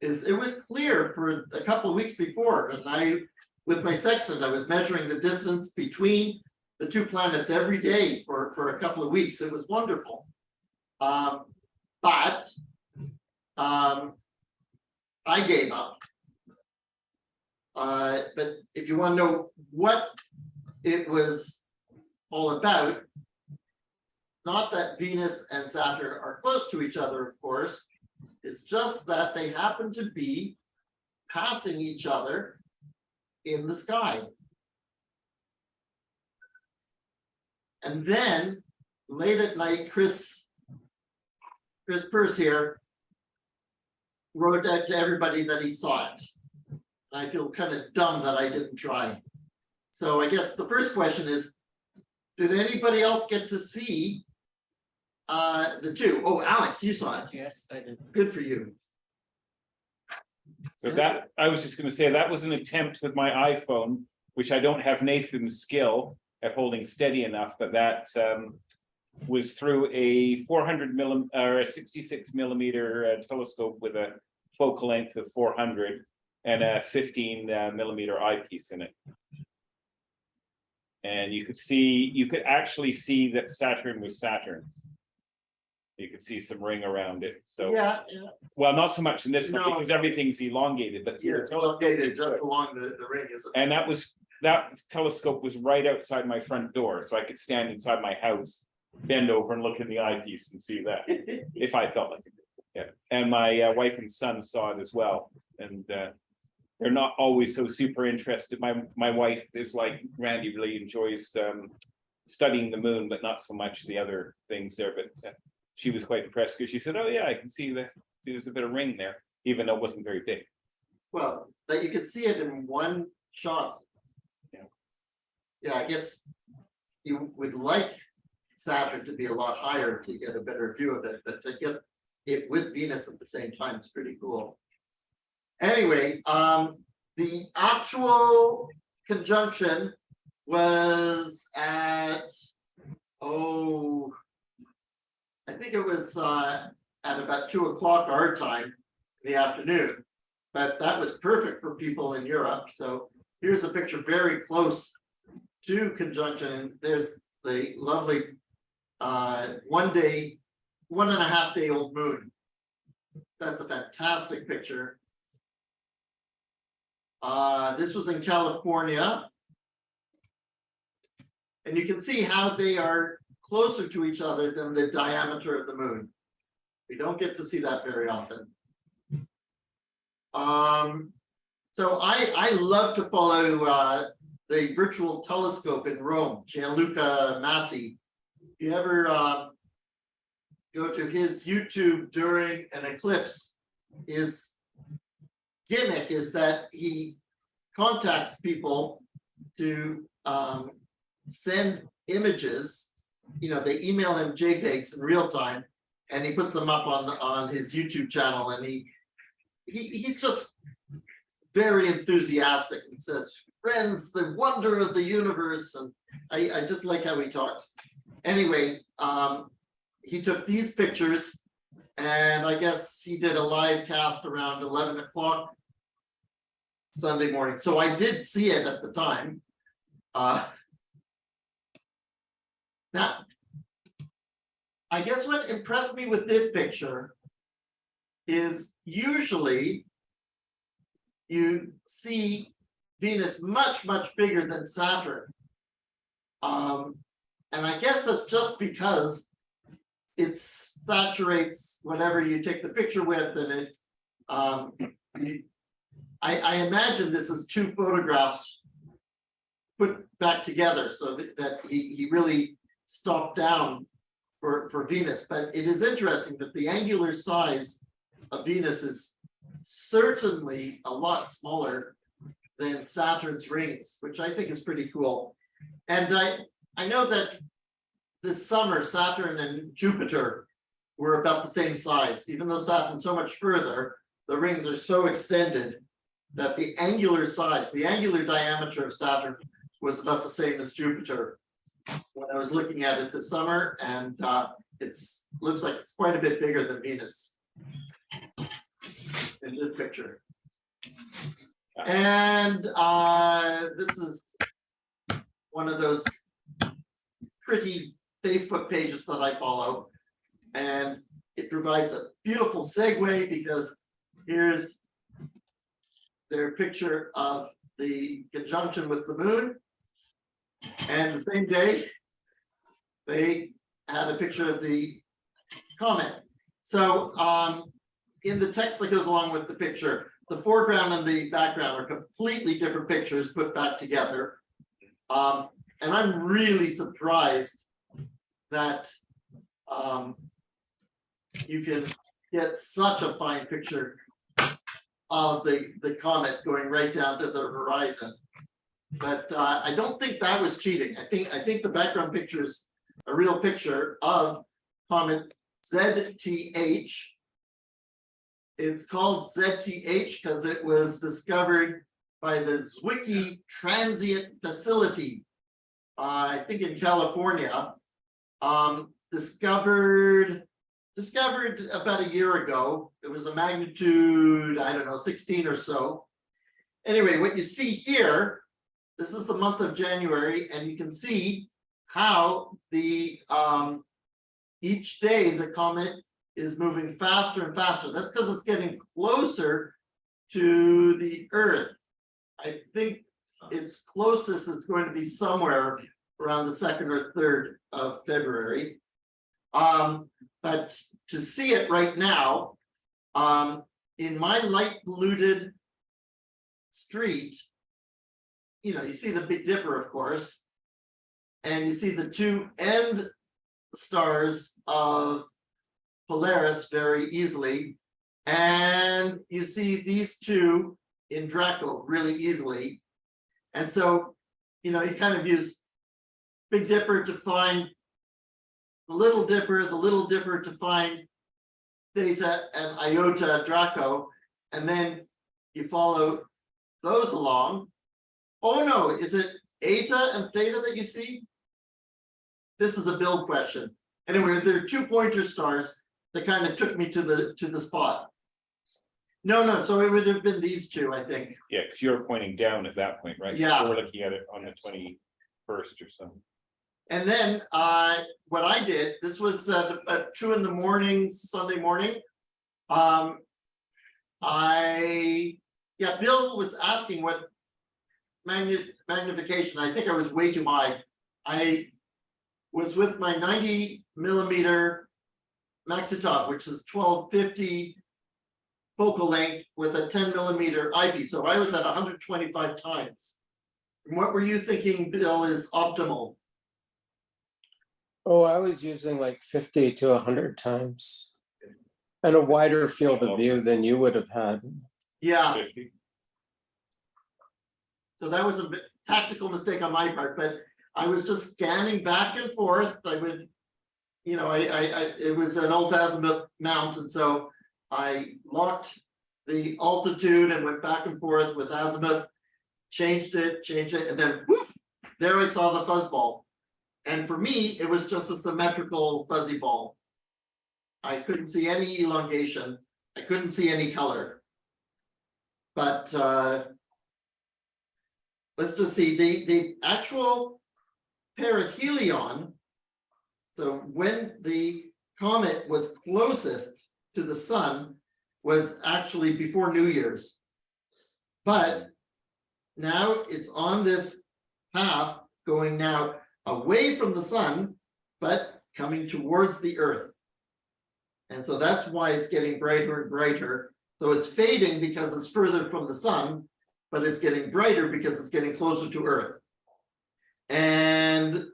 is it was clear for a couple of weeks before. And I, with my sextant, I was measuring the distance between the two planets every day for a couple of weeks. It was wonderful. But I gave up. But if you want to know what it was all about, not that Venus and Saturn are close to each other, of course, it's just that they happen to be passing each other in the sky. And then late at night, Chris Peirce here wrote out to everybody that he saw it. I feel kind of dumb that I didn't try. So I guess the first question is, did anybody else get to see the two? Oh, Alex, you saw it. Yes, I did. Good for you. So that, I was just gonna say, that was an attempt with my iPhone, which I don't have Nathan's skill at holding steady enough, but that was through a 400 or a 66 millimeter telescope with a focal length of 400 and a 15 millimeter eyepiece in it. And you could actually see that Saturn was Saturn. You could see some ring around it. So Yeah. well, not so much in this one No. because everything's elongated, but Yeah, it's located just along the ring, isn't it? and that telescope was right outside my front door, so I could stand inside my house, bend over and look in the eyepiece and see that if I felt like it. Yeah, and my wife and son saw it as well, and they're not always so super interested. My wife is like Randy, really enjoys studying the moon, but not so much the other things there. But she was quite impressed because she said, "Oh yeah, I can see that there's a bit of ring there, even though it wasn't very big." Well, that you could see it in one shot. Yeah, I guess you would like Saturn to be a lot higher to get a better view of it, but to get it with Venus at the same time is pretty cool. Anyway, the actual conjunction was at, I think it was at about 2 o'clock our time in the afternoon, but that was perfect for people in Europe. So here's a picture very close to conjunction. There's the lovely 1.5 day old moon. That's a fantastic picture. This was in California. And you can see how they are closer to each other than the diameter of the moon. We don't get to see that very often. So I love to follow the virtual telescope in Rome, Gianluca Massi. If you ever go to his YouTube during an eclipse, his gimmick is that he contacts people to send images. You know, they email him JPEGs in real time, and he puts them up on his YouTube channel. And he's just very enthusiastic and says, "Friends, the wonder of the universe." And I just like how he talks. Anyway, he took these pictures, and I guess he did a live cast around 11 o'clock Sunday morning. So I did see it at the time. Now, I guess what impressed me with this picture is usually you see Venus much, much bigger than Saturn. And I guess that's just because it saturates whatever you take the picture with, and I imagine this is two photographs put back together so that he really stopped down for Venus. But it is interesting that the angular size of Venus is certainly a lot smaller than Saturn's rings, which I think is pretty cool. And I know that this summer, Saturn and Jupiter were about the same size. Even though Saturn's so much further, the rings are so extended that the angular size, the angular diameter of Saturn was about the same as Jupiter when I was looking at it this summer, and it's looks like it's quite a bit bigger than Venus in this picture. And this is one of those pretty Facebook pages that I follow, and it provides a beautiful segue because here's their picture of the conjunction with the moon, and the same day they had a picture of the comet. So in the text that goes along with the picture, the foreground and the background are completely different pictures put back together. And I'm really surprised that you can get such a fine picture of the comet going right down to the horizon. But I don't think that was cheating. I think the background picture is a real picture of comet ZTH. It's called ZTH because it was discovered by the Zwicky Transient Facility, I think in California, discovered about a year ago. It was a magnitude, I don't know, 16 or so. Anyway, what you see here, this is the month of January, and you can see how the each day the comet is moving faster and faster. That's because it's getting closer to the Earth. I think its closest is going to be somewhere around the 2nd or 3rd of February. But to see it right now, in my light polluted street, you know, you see the Big Dipper, of course, and you see the two end stars of Polaris very easily, and you see these two in Draco really easily. And so, you know, you kind of use Big Dipper to find the Little Dipper to find Theta and Iota Draco, and then you follow those along. Oh no, is it Eta and Theta that you see? This is a build question. Anyway, there are two pointer stars that kind of took me to the spot. No, so it would have been these two, I think. Yeah, because you're pointing down at that point, right? Yeah. We're looking at it on the 21st or something. And then what I did, this was at 2 in the morning, Sunday morning. Bill was asking what magnification. I think I was way too high. I was with my 90mm Maxitop, which is 1250 focal length with a 10mm eyepiece. So I was at 125 times. And what were you thinking, Bill, is optimal? Oh, I was using like 50 to 100 times and a wider field of view than you would have had. Yeah. 50. So that was a tactical mistake on my part, but I was just scanning back and forth. I would, you know, it was an old azimuth mount, and so I locked the altitude and went back and forth with azimuth, changed it, and then woof, there I saw the fuzz ball. And for me, it was just a symmetrical fuzzy ball. I couldn't see any elongation. I couldn't see any color. But let's just see the actual perihelion. So when the comet was closest to the sun was actually before New Year's. But now it's on this path going now away from the sun, but coming towards the Earth. And so that's why it's getting brighter and brighter. So it's fading because it's further from the sun, but it's getting brighter because it's getting closer to Earth. And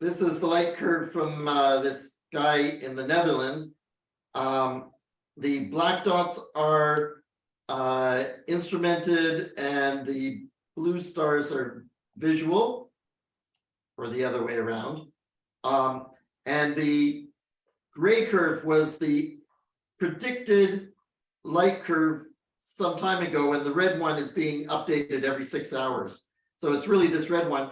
this is the light curve from this guy in the Netherlands. The black dots are instrumented and the blue stars are visual, or the other way around. And the gray curve was the predicted light curve some time ago, and the red one is being updated every 6 hours. So it's really this red one.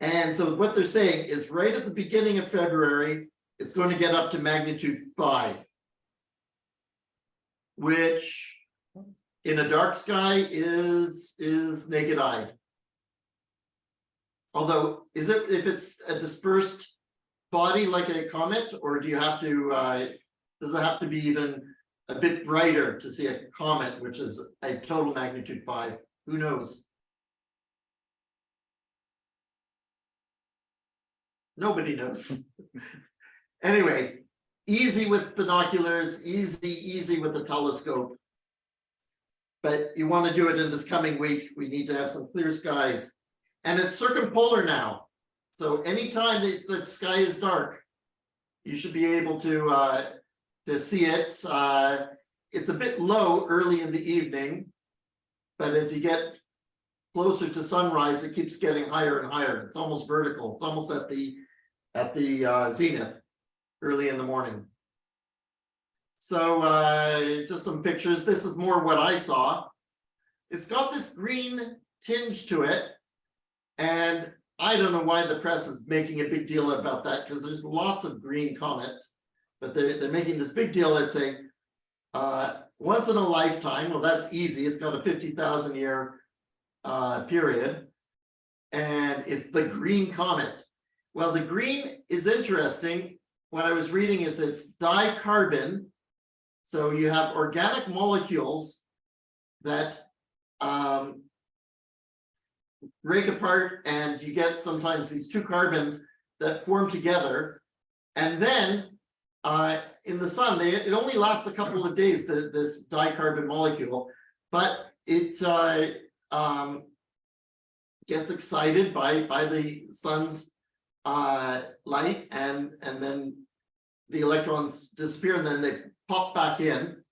And so what they're saying is right at the beginning of February, it's going to get up to magnitude 5, which in a dark sky is naked eye. Although, is it, if it's a dispersed body like a comet, or do you have to, does it have to be even a bit brighter to see a comet, which is a total magnitude 5? Who knows? Nobody knows. Anyway, easy with binoculars, easy with the telescope. But you want to do it in this coming week. We need to have some clear skies. And it's circumpolar now. So anytime the sky is dark, you should be able to see it. It's a bit low early in the evening, but as you get closer to sunrise, it keeps getting higher and higher. It's almost vertical. It's almost at the zenith early in the morning. So just some pictures. This is more what I saw. It's got this green tinge to it. And I don't know why the press is making a big deal about that, because there's lots of green comets, but they're making this big deal. It's a once in a lifetime. Well, that's easy. It's got a 50,000 year period, and it's the green comet. Well, the green is interesting. What I was reading is it's dicarbon. So you have organic molecules that break apart, and you get sometimes these two carbons that form together. And then in the sun, it only lasts a couple of days, this dicarbon molecule, but it gets excited by the sun's light, and then the electrons disappear, and then they pop back in,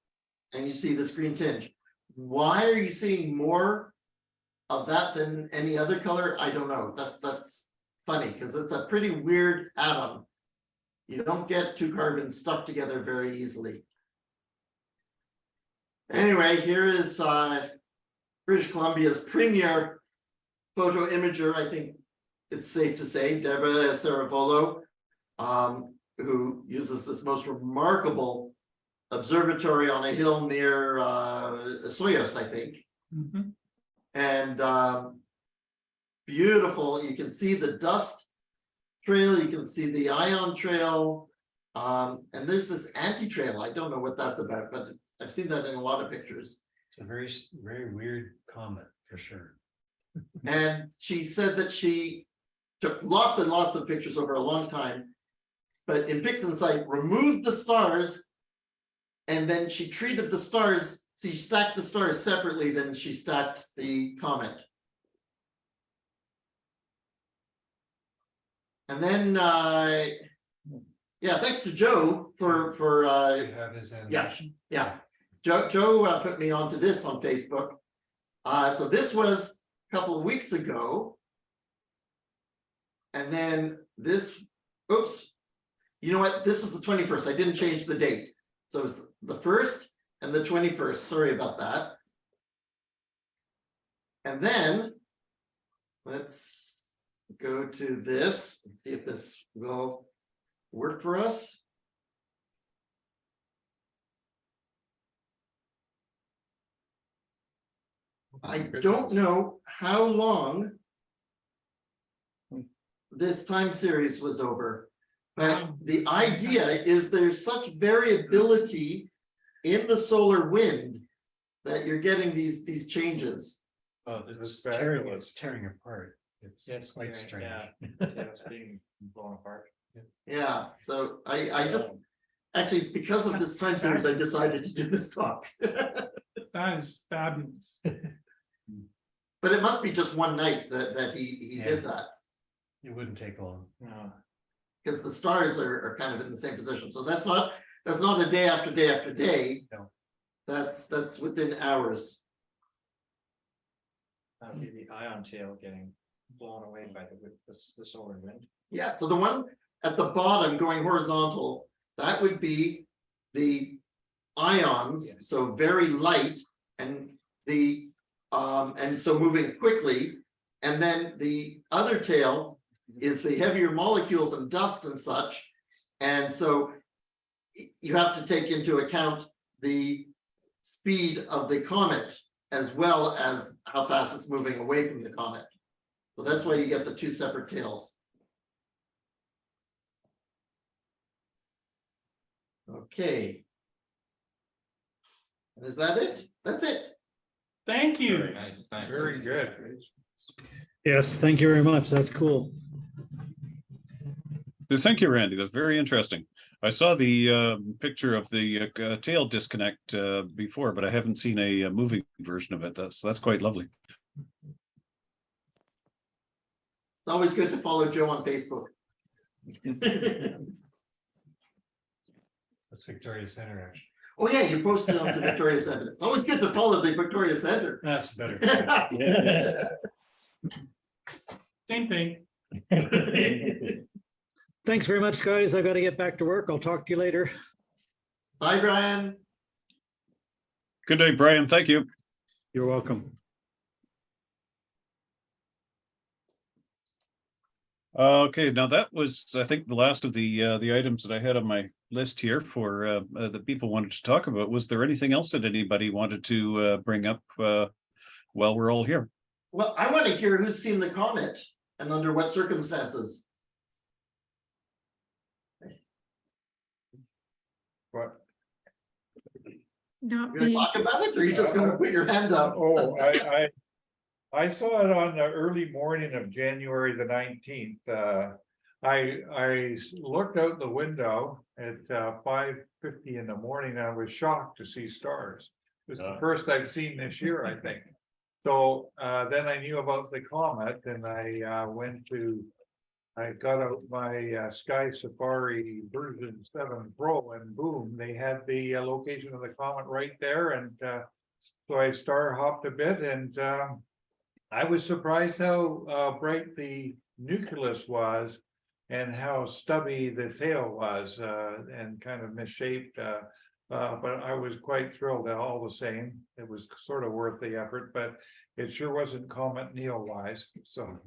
and you see this green tinge. Why are you seeing more of that than any other color? I don't know. That's funny, because it's a pretty weird atom. You don't get two carbons stuck together very easily. Anyway, here is British Columbia's premier photo imager. I think it's safe to say, Deborah Saravolo, who uses this most remarkable observatory on a hill near Soyos, I think. Mm-hmm. And beautiful. You can see the dust trail, you can see the ion trail, and there's this anti-trail. I don't know what that's about, but I've seen that in a lot of pictures. It's a very, very weird comet for sure. And she said that she took lots and lots of pictures over a long time, but in PixInsight removed the stars, and then she treated the stars. So she stacked the stars separately, then she stacked the comet. And then, yeah, thanks to Joe for Have his yeah. Joe put me onto this on Facebook. So this was a couple of weeks ago. And then this, oops, you know what? This was the 21st. I didn't change the date. So it's the 1st and the 21st. Sorry about that. And then let's go to this and see if this will work for us. I don't know how long this time series was over, but the idea is there's such variability in the solar wind that you're getting these changes. Oh, it's tearing apart. It's quite strange. It's being blown apart. Yeah, so I just, actually it's because of this time series I decided to do this talk. That is fabulous. But it must be just one night that he did that, It wouldn't take long. because the stars are kind of in the same position. So that's not a day after day after day. No. That's within hours. That'd be the ion tail getting blown away by the solar wind. Yeah, so the one at the bottom going horizontal, that would be the ions, so very light, and and so moving quickly. And then the other tail is the heavier molecules and dust and such. And so you have to take into account the speed of the comet as well as how fast it's moving away from the comet. So that's why you get the two separate tails. Okay. And is that it? That's it. Thank you. Very nice, thanks. Very good. Yes, thank you very much. That's cool. Thank you, Randy. That's very interesting. I saw the picture of the tail disconnect before, but I haven't seen a moving version of it. That's quite lovely. It's always good to follow Joe on Facebook. That's Victoria Center, actually. Oh yeah, you posted on to Victoria Center. It's always good to follow the Victoria Center. That's better. Same thing. Thanks very much, guys. I got to get back to work. I'll talk to you later. Bye, Brian. Good day, Brian. Thank you. You're welcome. Okay, now that was, I think, the last of the items that I had on my list here for that people wanted to talk about. Was there anything else that anybody wanted to bring up while we're all here? Well, I want to hear who's seen the comet and under what circumstances. What? Not You're gonna me. talk about it, or are you just gonna put your hand up? Oh, I saw it on the early morning of January the 19th. I looked out the window at 5:50 in the morning. And I was shocked to see stars. It was the first I've seen this year, I think. So then I knew about the comet, and I got out my Sky Safari version 7 Pro, and boom, they had the location of the comet right there. And so I star hopped a bit, and I was surprised how bright the nucleus was and how stubby the tail was and kind of misshaped. But I was quite thrilled all the same. It was sort of worth the effort, but it sure wasn't Comet Neil wise. So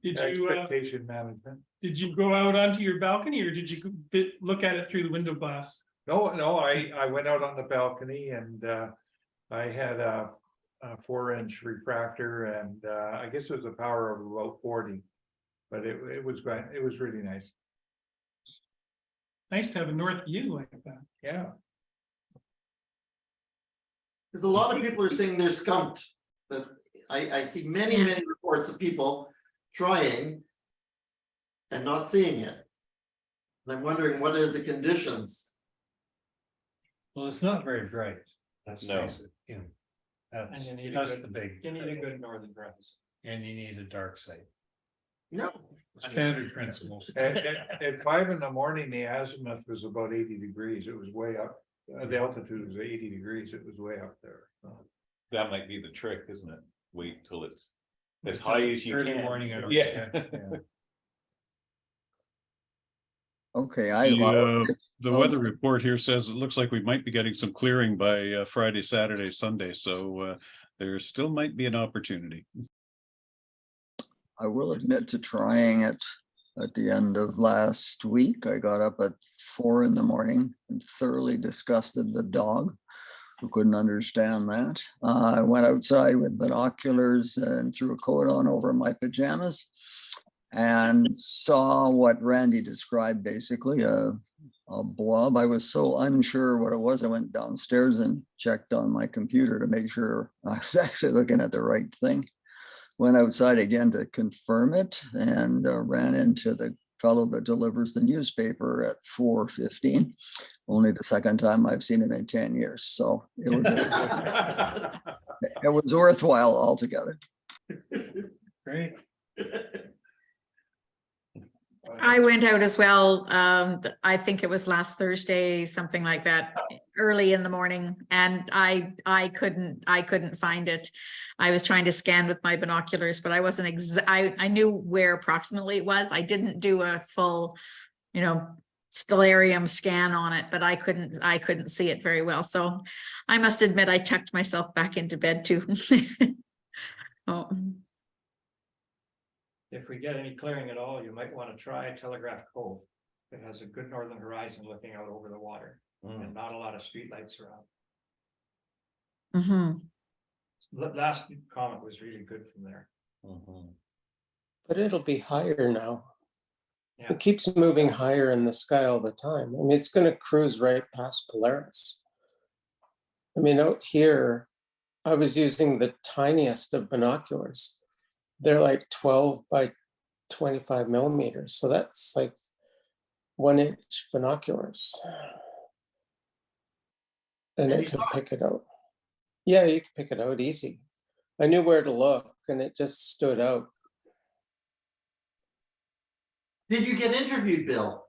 Did you expectation management. did you go out onto your balcony, or did you look at it through the window glass? No, I went out on the balcony, and I had a 4-inch refractor, and I guess it was a power of about 40, but it was great. It was really nice. Nice to have a north view like that. Yeah. Because a lot of people are saying they're skunked. That I see many reports of people trying and not seeing it. And I'm wondering, what are the conditions? Well, it's not very bright. That's No. face it, you know. That's And you need the big. You need a good northern grass. And you need a dark side. No. Standard principles. At 5 in the morning, the azimuth was about 80 degrees. It was way up. The altitude was 80 degrees. It was way up there. That might be the trick, isn't it? Wait till it's as high as you Early can. morning hours, Yeah. Okay, The weather report here says it looks like we might be getting some clearing by Friday, Saturday, Sunday. So there still might be an opportunity. I will admit to trying it at the end of last week. I got up at 4 in the morning and thoroughly disgusted the dog, who couldn't understand that. I went outside with binoculars and threw a coat on over my pajamas and saw what Randy described, basically a blob. I was so unsure what it was. I went downstairs and checked on my computer to make sure I was actually looking at the right thing. Went outside again to confirm it, and ran into the fellow that delivers the newspaper at 4:15. only the second time I've seen him in 10 years. So it was worthwhile altogether. Great. I went out as well. I think it was last Thursday, something like that, early in the morning, and I couldn't find it. I was trying to scan with my binoculars, but I wasn't I knew where approximately it was. I didn't do a full, stellarium scan on it, but I couldn't see it very well. So I must admit I tucked myself back into bed too. Oh. If we get any clearing at all, you might want to try Telegraph Cove. It has a good northern horizon looking out over the water and not a lot of streetlights around. Last Comet was really good from there. But it'll be higher now. Yeah. It keeps moving higher in the sky all the time. I mean, it's going to cruise right past Polaris. I mean, out here, I was using the tiniest of binoculars. They're like 12 by 25 millimeters. So that's like 1-inch binoculars. And it can pick it out. Yeah, you can pick it out easy. I knew where to look and it just stood out. Did you get interviewed, Bill?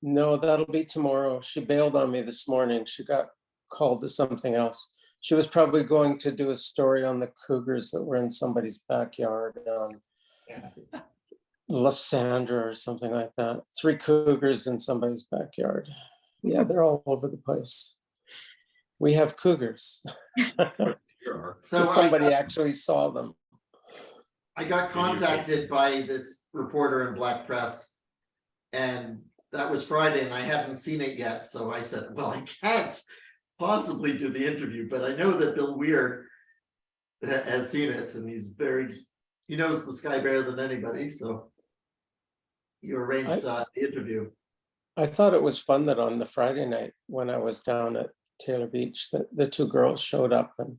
No, that'll be tomorrow. She bailed on me this morning. She got called to something else. She was probably going to do a story on the cougars that were in somebody's backyard on Lysandra or something like that. 3 cougars in somebody's backyard. Yeah, they're all over the place. We have cougars. So somebody actually saw them. I got contacted by this reporter in Black Press, and that was Friday, and I hadn't seen it yet. So I said, well, I can't possibly do the interview, but I know that Bill Weir has seen it, and he knows the sky better than anybody. So you arranged the interview. I thought it was fun that on the Friday night when I was down at Taylor Beach, that the 2 girls showed up and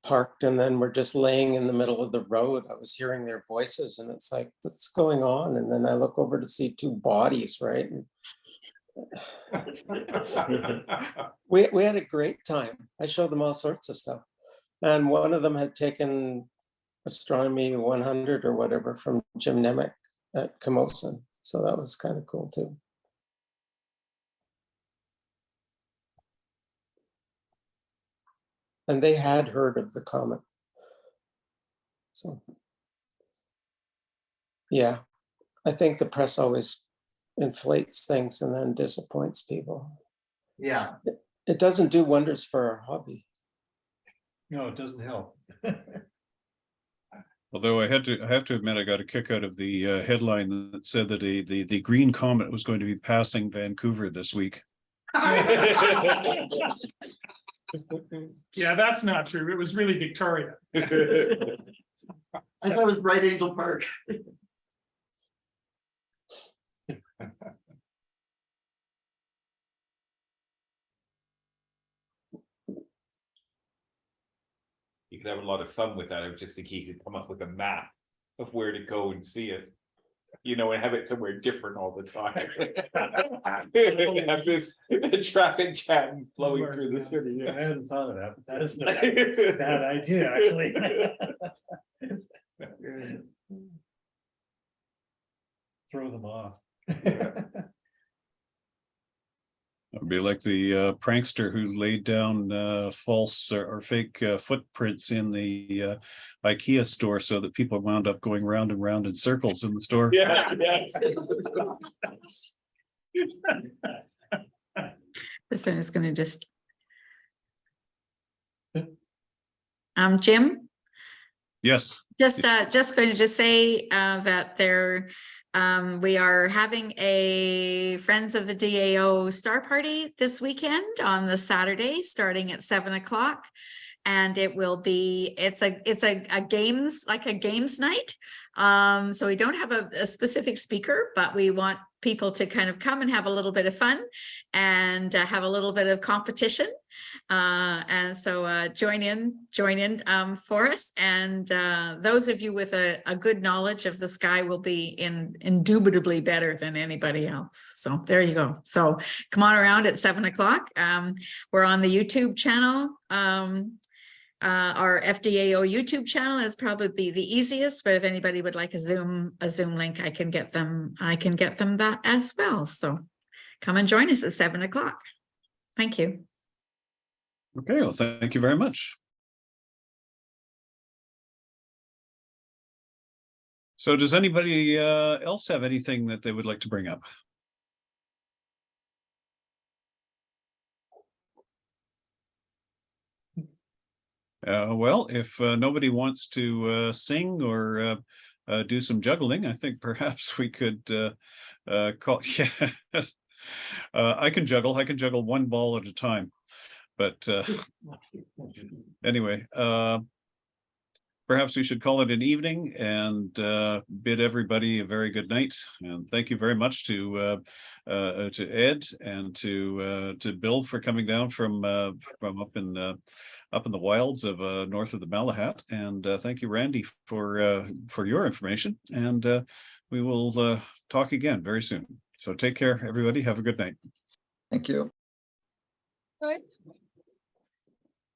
parked, and then we're just laying in the middle of the road. I was hearing their voices, and it's like, what's going on? And then I look over to see 2 bodies, right? And we had a great time. I showed them all sorts of stuff. And one of them had taken Astronomy 100 or whatever from Jim Nemec at Camosun. So that was kind of cool too. And they had heard of the comet. So, yeah, I think the press always inflates things and then disappoints people. Yeah. It doesn't do wonders for our hobby. No, it doesn't help. Although I have to admit, I got a kick out of the headline that said that the green comet was going to be passing Vancouver this week. Yeah, that's not true. It was really Victoria. I thought it was Bright Angel Park. You could have a lot of fun with that. I was just thinking you could come up with a map of where to go and see it. And have it somewhere different all the time. Have this traffic jam flowing through the city. Yeah, I hadn't thought of that, but that isn't a bad idea, actually. Throw them off. It'd be like the prankster who laid down false or fake footprints in the IKEA store so that people wound up going round and round in circles in the store. Yeah, yes. This thing is going to just. Jim? Yes. Just going to say that we are having a Friends of the DAO star party this weekend on the Saturday, starting at 7 o'clock. And it will be, it's a games night. So we don't have a specific speaker, but we want people to kind of come and have a little bit of fun and have a little bit of competition. And so join in for us. And those of you with a good knowledge of the sky will be indubitably better than anybody else. So there you go. So come on around at 7 o'clock. We're on the YouTube channel. Our FDAO YouTube channel is probably the easiest, but if anybody would like a Zoom link, I can get them that as well. So come and join us at 7 o'clock. Thank you. Okay, well, thank you very much. So does anybody else have anything that they would like to bring up? Well, if nobody wants to sing or do some juggling, I think perhaps we could call. Yes, I can juggle. I can juggle one ball at a time. But anyway, perhaps we should call it an evening and bid everybody a very good night. And thank you very much to Ed and to Bill for coming down from up in the wilds of north of the Malahat. And thank you, Randy, for your information. And we will talk again very soon. So take care, everybody. Have a good night. Thank you. All right.